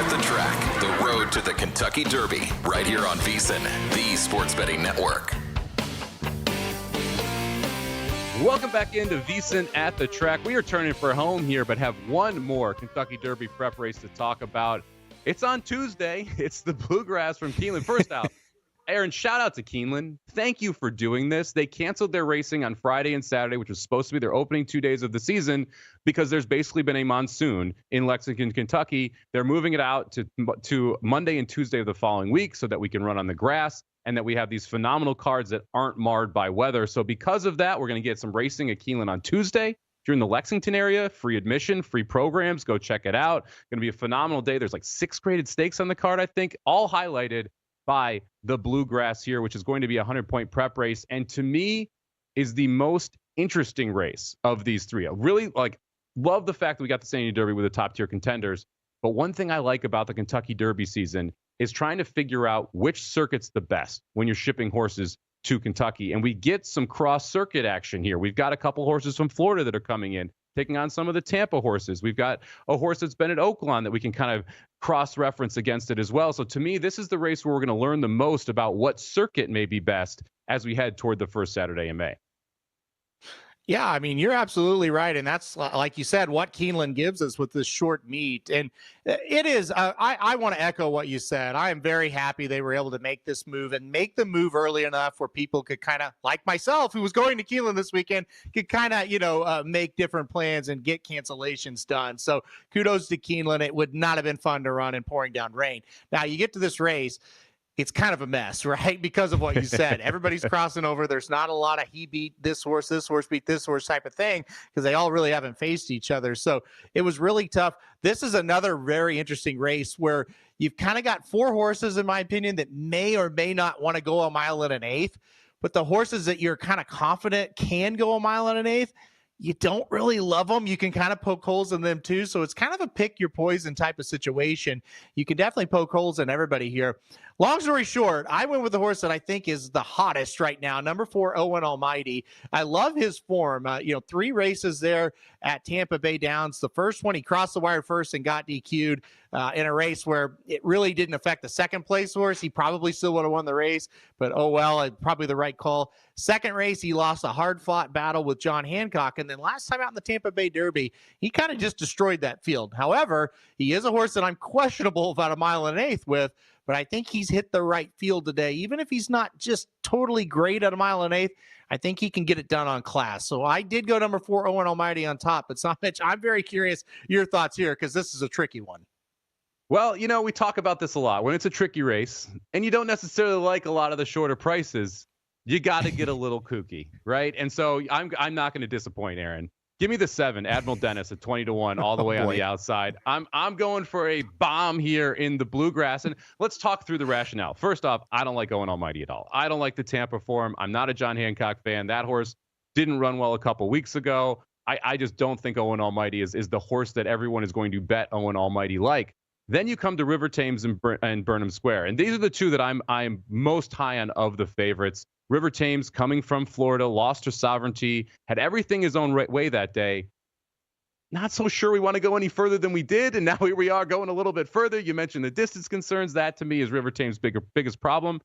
At The Track, the road to the Kentucky Derby, right here on VSiN, the sports betting network. Welcome back into VSiN At The Track. We are turning for home here, but have one more Kentucky Derby prep race to talk about. It's on Tuesday. It's the Bluegrass from Keeneland. First out, Aaron, shout out to Keeneland. Thank you for doing this. They canceled their racing on Friday and Saturday, which was supposed to be their opening 2 days of the season, because there's basically been a monsoon in Lexington, Kentucky. They're moving it out to Monday and Tuesday of the following week so that we can run on the grass and that we have these phenomenal cards that aren't marred by weather. So because of that, we're going to get some racing at Keeneland on Tuesday. If you're in the Lexington area, free admission, free programs, go check it out. Going to be a phenomenal day. There's like 6 graded stakes on the card, I think, all highlighted by the Bluegrass here, which is going to be a 100-point prep race. And to me, is the most interesting race of these three. I really love the fact that we got the Santa Anita Derby with the top-tier contenders. But one thing I like about the Kentucky Derby season is trying to figure out which circuit's the best when you're shipping horses to Kentucky. And we get some cross-circuit action here. We've got a couple horses from Florida that are coming in, taking on some of the Tampa horses. We've got a horse that's been at Oaklawn that we can kind of cross-reference against it as well. So to me, this is the race where we're going to learn the most about what circuit may be best as we head toward the first Saturday in May. Yeah, I mean, you're absolutely right. And that's, like you said, what Keeneland gives us with this short meet. And it is, I want to echo what you said. I am very happy they were able to make this move and make the move early enough where people could kind of, like myself, who was going to Keeneland this weekend, could kind of, make different plans and get cancellations done. So kudos to Keeneland. It would not have been fun to run in pouring down rain. Now, you get to this race. It's kind of a mess, right? Because of what you said. Everybody's crossing over. There's not a lot of he beat this horse beat this horse type of thing, because they all really haven't faced each other. So it was really tough. This is another very interesting race where you've kind of got 4 horses, in my opinion, that may or may not want to go a mile and an eighth. But the horses that you're kind of confident can go a mile and an eighth, you don't really love them. You can kind of poke holes in them too. So it's kind of a pick your poison type of situation. You can definitely poke holes in everybody here. Long story short, I went with the horse that I think is the hottest right now, number 4, Owen Almighty. I love his form. 3 races there at Tampa Bay Downs. The first one, he crossed the wire first and got DQ'd in a race where it really didn't affect the second place horse. He probably still would have won the race, but oh well, probably the right call. Second race, he lost a hard-fought battle with John Hancock, and then last time out in the Tampa Bay Derby, he kind of just destroyed that field. However, he is a horse that I'm questionable about a mile and an eighth with, but I think he's hit the right field today. Even if he's not just totally great at a mile and an eighth, I think he can get it done on class. So I did go number 4, Owen Almighty on top, but Mitch, I'm very curious your thoughts here, because this is a tricky one. Well, we talk about this a lot. When it's a tricky race and you don't necessarily like a lot of the shorter prices, you got to get a little kooky, right? And so I'm not going to disappoint, Aaron. Give me the 7, Admiral Dennis at 20-1, all the way on the outside. I'm going for a bomb here in the Bluegrass, and let's talk through the rationale. First off, I don't like Owen Almighty at all. I don't like the Tampa form. I'm not a John Hancock fan. That horse didn't run well a couple weeks ago. I just don't think Owen Almighty is the horse that everyone is going to bet Owen Almighty like. Then you come to River Thames and Burnham Square, and these are the 2 that I'm most high on of the favorites. River Thames, coming from Florida, lost her sovereignty, had everything his own way that day. Not so sure we want to go any further than we did, and now here we are going a little bit further. You mentioned the distance concerns. That, to me, is River Thames' biggest problem.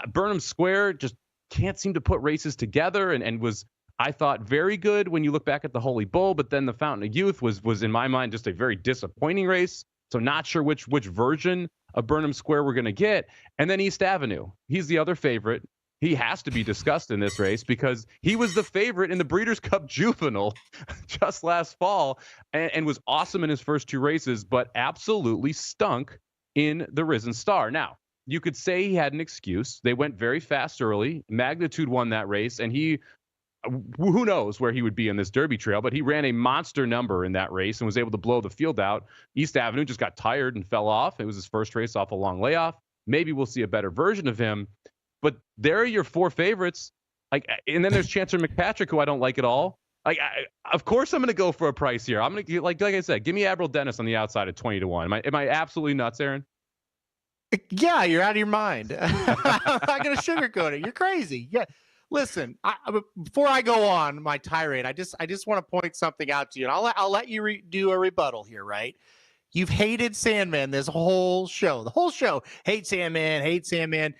Burnham Square just can't seem to put races together and was, I thought, very good when you look back at the Holy Bull, but then the Fountain of Youth was in my mind, just a very disappointing race. So not sure which version of Burnham Square we're going to get. And then East Avenue. He's the other favorite. He has to be discussed in this race because he was the favorite in the Breeders' Cup Juvenile just last fall and was awesome in his first 2 races, but absolutely stunk in the Risen Star. Now, you could say he had an excuse. They went very fast early. Magnitude won that race, and who knows where he would be in this Derby trail, but he ran a monster number in that race and was able to blow the field out. East Avenue just got tired and fell off. It was his first race off a long layoff. Maybe we'll see a better version of him. But there are your 4 favorites. And then there's Chancer McPatrick, who I don't like at all. Of course, I'm going to go for a price here. I'm going to, like I said, give me Admiral Dennis on the outside at 20-1. Am I absolutely nuts, Aaron? Yeah, you're out of your mind. I'm not going to sugarcoat it. You're crazy. Yeah. Listen, before I go on my tirade, I just want to point something out to you, and I'll let you do a rebuttal here, right? You've hated Sandman this whole show. The whole show. Hate Sandman, hate Sandman.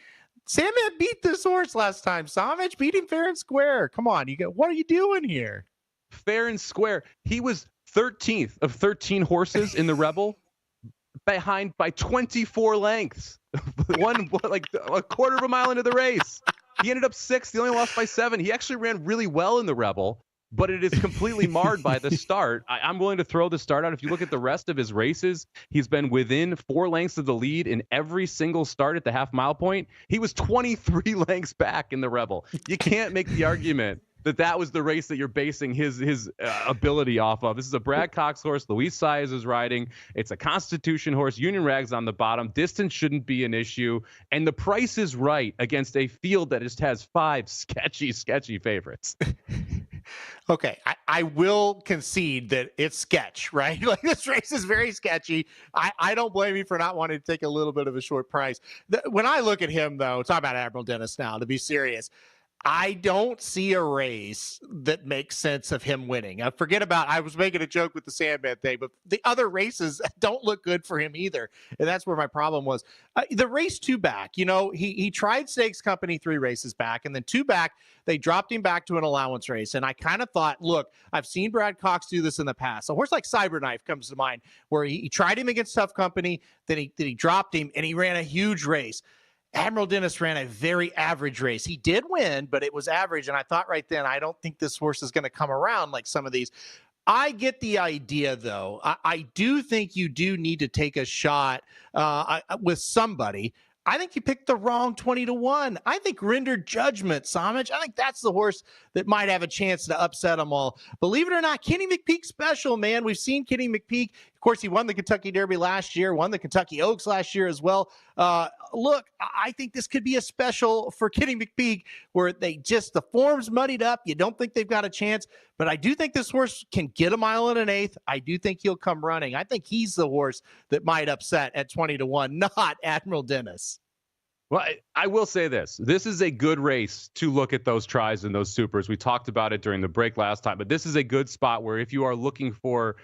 Sandman beat this horse last time. Samich beat him fair and square. Come on, what are you doing here? Fair and square. He was 13th of 13 horses in the Rebel, behind by 24 lengths. One like a quarter of a mile into the race. He ended up 6th. He only lost by 7. He actually ran really well in the Rebel, but it is completely marred by the start. I'm willing to throw the start out. If you look at the rest of his races, he's been within 4 lengths of the lead in every single start at the half-mile point. He was 23 lengths back in the Rebel. You can't make the argument that was the race that you're basing his ability off of. This is a Brad Cox horse. Luis Saez is riding. It's a Constitution horse. Union Rag's on the bottom. Distance shouldn't be an issue. And the price is right against a field that just has 5 sketchy favorites. Okay, I will concede that it's sketch, right? Like, this race is very sketchy. I don't blame you for not wanting to take a little bit of a short price. When I look at him, though, talk about Admiral Dennis now, to be serious, I don't see a race that makes sense of him winning. Forget about, I was making a joke with the Sandman thing, but the other races don't look good for him either. And that's where my problem was. The race 2 back, he tried Stakes Company 3 races back, and then 2 back, they dropped him back to an allowance race. And I kind of thought, look, I've seen Brad Cox do this in the past. A horse like Cyberknife comes to mind, where he tried him against Tough Company, then he dropped him, and he ran a huge race. Admiral Dennis ran a very average race. He did win, but it was average. And I thought right then, I don't think this horse is going to come around like some of these. I get the idea, though. I do think you do need to take a shot with somebody. I think you picked the wrong 20-1. I think Rendered Judgment, Samich. I think that's the horse that might have a chance to upset them all. Believe it or not, Kenny McPeek special, man. We've seen Kenny McPeek. Of course, he won the Kentucky Derby last year, won the Kentucky Oaks last year as well. Look, I think this could be a special for Kenny McPeek, where the form's muddied up. You don't think they've got a chance, but I do think this horse can get a 1 1/8. I do think he'll come running. I think he's the horse that might upset at 20-1, not Admiral Dennis. Well, I will say this. This is a good race to look at those tries and those supers. We talked about it during the break last time, but this is a good spot where if you are looking for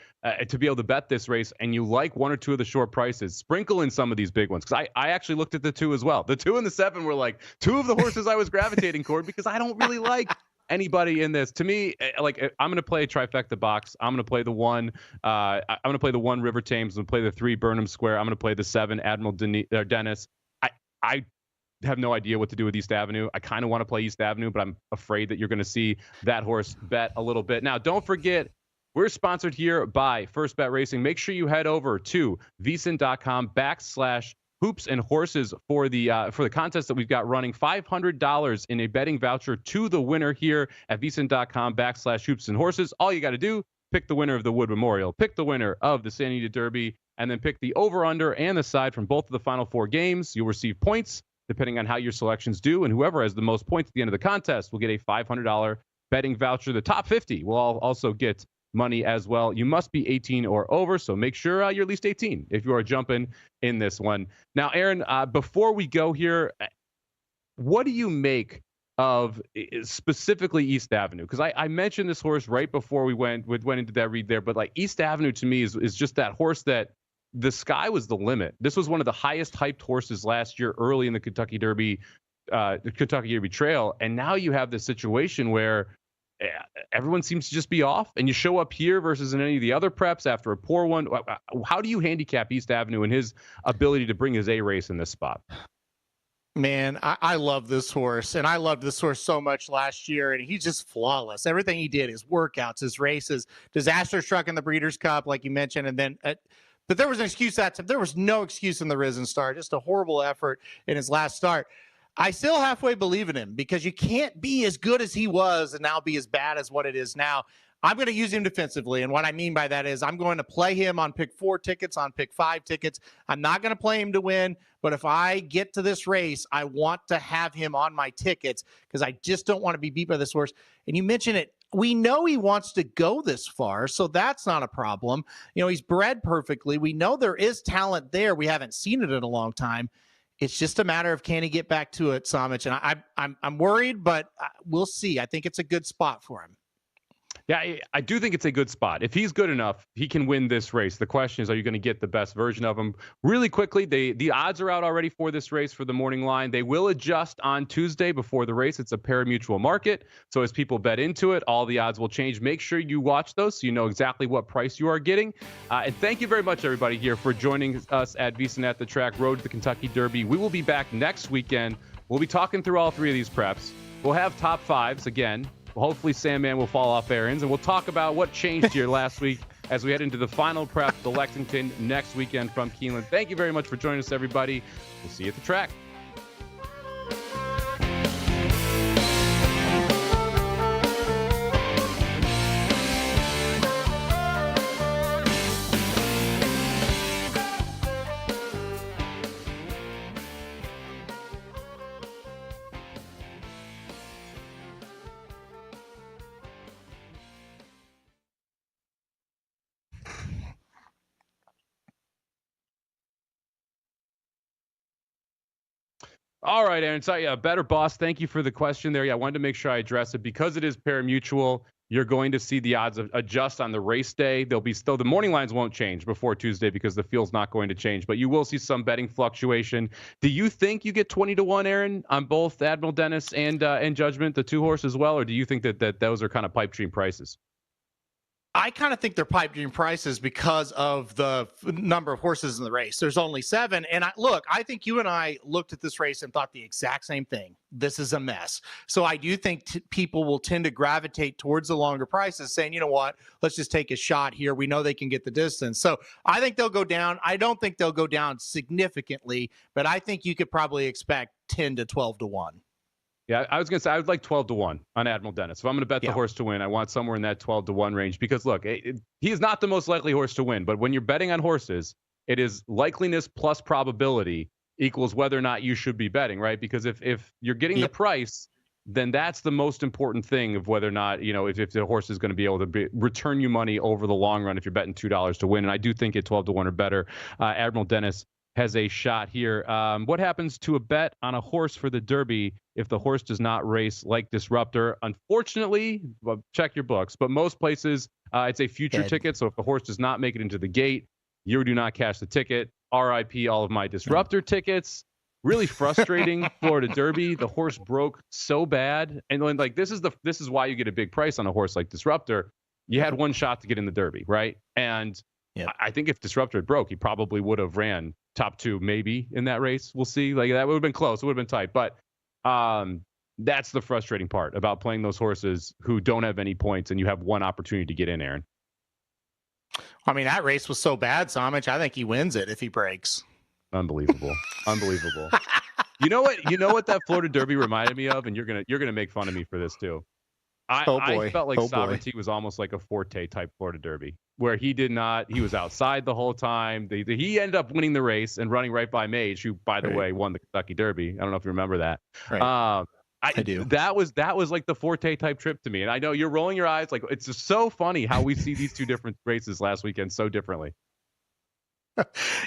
to be able to bet this race and you like 1 or 2 of the short prices, sprinkle in some of these big ones. Because I actually looked at the 2 as well. The 2 and the 7 were like 2 of the horses I was gravitating toward, because I don't really like anybody in this. To me, like, I'm going to play a trifecta box. I'm going to play the 1. I'm going to play the 1 River Thames. I'm going to play the 3 Burnham Square. I'm going to play the 7 Admiral Dennis. I have no idea what to do with East Avenue. I kind of want to play East Avenue, but I'm afraid that you're going to see that horse bet a little bit. Now, don't forget, we're sponsored here by First Bet Racing. Make sure you head over to VSiN.com/hoops and horses for the contest that we've got running. $500 in a betting voucher to the winner here at VSiN.com/hoops and horses. All you got to do, pick the winner of the Wood Memorial, pick the winner of the Santa Anita Derby, and then pick the over-under and the side from both of the final 4 games. You'll receive points depending on how your selections do, and whoever has the most points at the end of the contest will get a $500 betting voucher. The top 50 will also get money as well. You must be 18 or over, so make sure you're at least 18 if you are jumping in this one. Now, Aaron, before we go here, what do you make of specifically East Avenue? Because I mentioned this horse right before we went into that read there, but like East Avenue to me is just that horse that the sky was the limit. This was one of the highest hyped horses last year early in the Kentucky Derby Trail. And now you have this situation where everyone seems to just be off, and you show up here versus in any of the other preps after a poor one. How do you handicap East Avenue and his ability to bring his A race in this spot? Man, I love this horse, and I loved this horse so much last year, and he's just flawless. Everything he did, his workouts, his races, disaster struck in the Breeders' Cup, like you mentioned, and then but there was an excuse that time. There was no excuse in the Risen Star, just a horrible effort in his last start. I still halfway believe in him, because you can't be as good as he was and now be as bad as what it is now. I'm going to use him defensively, and what I mean by that is I'm going to play him on pick 4 tickets, on pick 5 tickets. I'm not going to play him to win, but if I get to this race, I want to have him on my tickets, because I just don't want to be beat by this horse. And you mentioned it. We know he wants to go this far, so that's not a problem. He's bred perfectly. We know there is talent there. We haven't seen it in a long time. It's just a matter of, can he get back to it, Samich? And I'm worried, but we'll see. I think it's a good spot for him. Yeah, I do think it's a good spot. If he's good enough, he can win this race. The question is, are you going to get the best version of him? Really quickly, the odds are out already for this race for the morning line. They will adjust on Tuesday before the race. It's a pari-mutuel market. So as people bet into it, all the odds will change. Make sure you watch those so you know exactly what price you are getting. And thank you very much, everybody, here for joining us at VSiN At The Track, Road to the Kentucky Derby. We will be back next weekend. We'll be talking through all three of these preps. We'll have top fives again. Hopefully Sandman will fall off Aaron's, and we'll talk about what changed here last week as we head into the final prep, the Lexington, next weekend from Keeneland. Thank you very much for joining us, everybody. We'll see you at the track. All right, Aaron. So, yeah, Better Boss, thank you for the question there. Yeah, I wanted to make sure I address it. Because it is pari-mutuel, you're going to see the odds adjust on the race day. They'll be still, the morning lines won't change before Tuesday because the field's not going to change, but you will see some betting fluctuation. Do you think you get 20-1, Aaron, on both Admiral Dennis and Judgment, the two horse as well, or do you think that those are kind of pipe dream prices? I kind of think they're pipe dream prices because of the number of horses in the race. There's only 7. And I think you and I looked at this race and thought the exact same thing. This is a mess. So I do think people will tend to gravitate towards the longer prices saying, you know what, let's just take a shot here. We know they can get the distance. So I think they'll go down. I don't think they'll go down significantly, but I think you could probably expect 10 to 12-1. Yeah, I was going to say I would like 12-1 on Admiral Dennis. If I'm going to bet the horse to win, I want somewhere in that 12-1 range because, look, he is not the most likely horse to win. But when you're betting on horses, it is likeliness plus probability equals whether or not you should be betting, right? Because if you're getting the price, then that's the most important thing of whether or not, if the horse is going to be able to return you money over the long run if you're betting $2 to win. And I do think at 12-1 or better, Admiral Dennis has a shot here. What happens to a bet on a horse for the Derby if the horse does not race like Disruptor? Unfortunately, well, check your books, but most places it's a future ticket. So if the horse does not make it into the gate, you do not cash the ticket. RIP all of my Disruptor tickets. Really frustrating Florida Derby. The horse broke so bad. And then, this is why you get a big price on a horse like Disruptor. You had one shot to get in the Derby, right? And I think if Disruptor had broke, he probably would have ran top 2 maybe in that race. We'll see. That would have been close. It would have been tight. But that's the frustrating part about playing those horses who don't have any points and you have one opportunity to get in, Aaron. I mean, that race was so bad, Samich. I think he wins it if he breaks. Unbelievable. Unbelievable. You know what that Florida Derby reminded me of? And you're gonna make fun of me for this too. I felt like Sovereignty was almost like a Forte type Florida Derby, where he was outside the whole time. He ended up winning the race and running right by Mage, who, by the way, won the Kentucky Derby. I don't know if you remember that. Right. I do. That was like the Forte type trip to me. And I know you're rolling your eyes. Like, it's just so funny how we see these two different races last weekend so differently.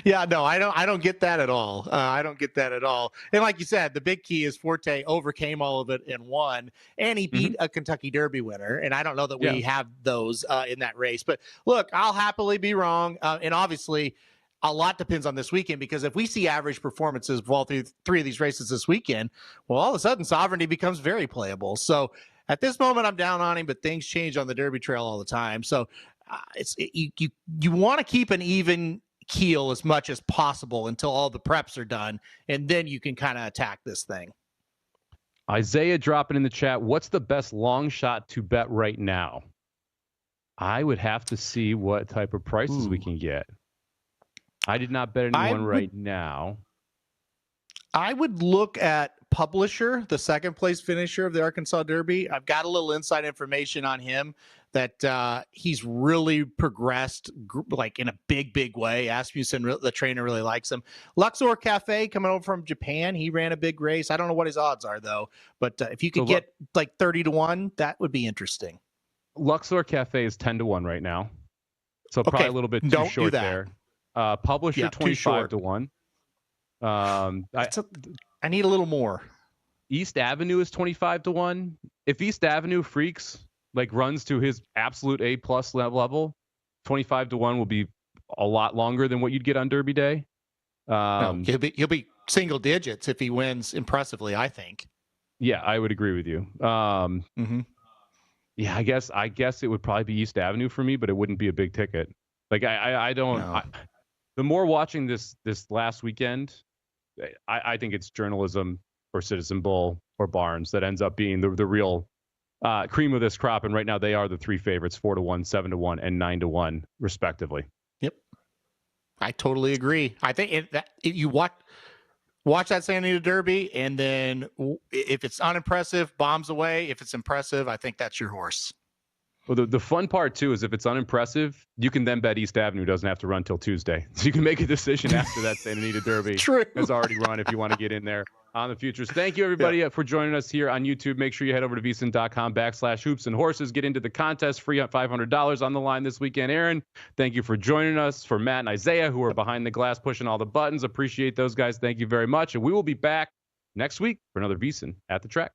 Yeah, no, I don't get that at all. I don't get that at all. And like you said, the big key is Forte overcame all of it and won, and he beat a Kentucky Derby winner. And I don't know that we have those in that race. But look, I'll happily be wrong. And obviously, a lot depends on this weekend, because if we see average performances of all three of these races this weekend, well, all of a sudden Sovereignty becomes very playable. So at this moment, I'm down on him, but things change on the Derby trail all the time. So you want to keep an even keel as much as possible until all the preps are done, and then you can kind of attack this thing. Isaiah dropping in the chat, what's the best long shot to bet right now? I would have to see what type of prices we can get. I did not bet anyone right now. I would look at Publisher, the second place finisher of the Arkansas Derby. I've got a little inside information on him that he's really progressed like in a big way. Asmussen, the trainer, really likes him. Luxor Cafe coming over from Japan. He ran a big race. I don't know what his odds are though, but if you could get like 30-1, that would be interesting. Luxor Cafe is 10-1 right now. So probably a little bit too short there. Publisher 25-1. I need a little more. East Avenue is 25-1. If East Avenue freaks, like runs to his absolute A+ level, 25-1 will be a lot longer than what you'd get on Derby Day. No, he'll be single digits if he wins impressively, I think. Yeah, I would agree with you. Yeah, I guess it would probably be East Avenue for me, but it wouldn't be a big ticket. Like I don't. No. The more watching this last weekend, I think it's journalism or Citizen Bull or Barnes that ends up being the real cream of this crop. And right now they are the three favorites: 4-1, 7-1, and 9-1, respectively. Yep, I totally agree. I think you watch that Santa Anita Derby, and then if it's unimpressive, bombs away. If it's impressive, I think that's your horse. Well, the fun part, too, is if it's unimpressive, you can then bet East Avenue doesn't have to run till Tuesday. So you can make a decision after that Santa Anita Derby has already run if you want to get in there on the futures. Thank you, everybody, for joining us here on YouTube. Make sure you head over to vsin.com/hoops and horses. Get into the contest. Free at $500 on the line this weekend. Aaron, thank you for joining us. For Matt and Isaiah, who are behind the glass pushing all the buttons, appreciate those guys. Thank you very much. And we will be back next week for another VSiN at the Track.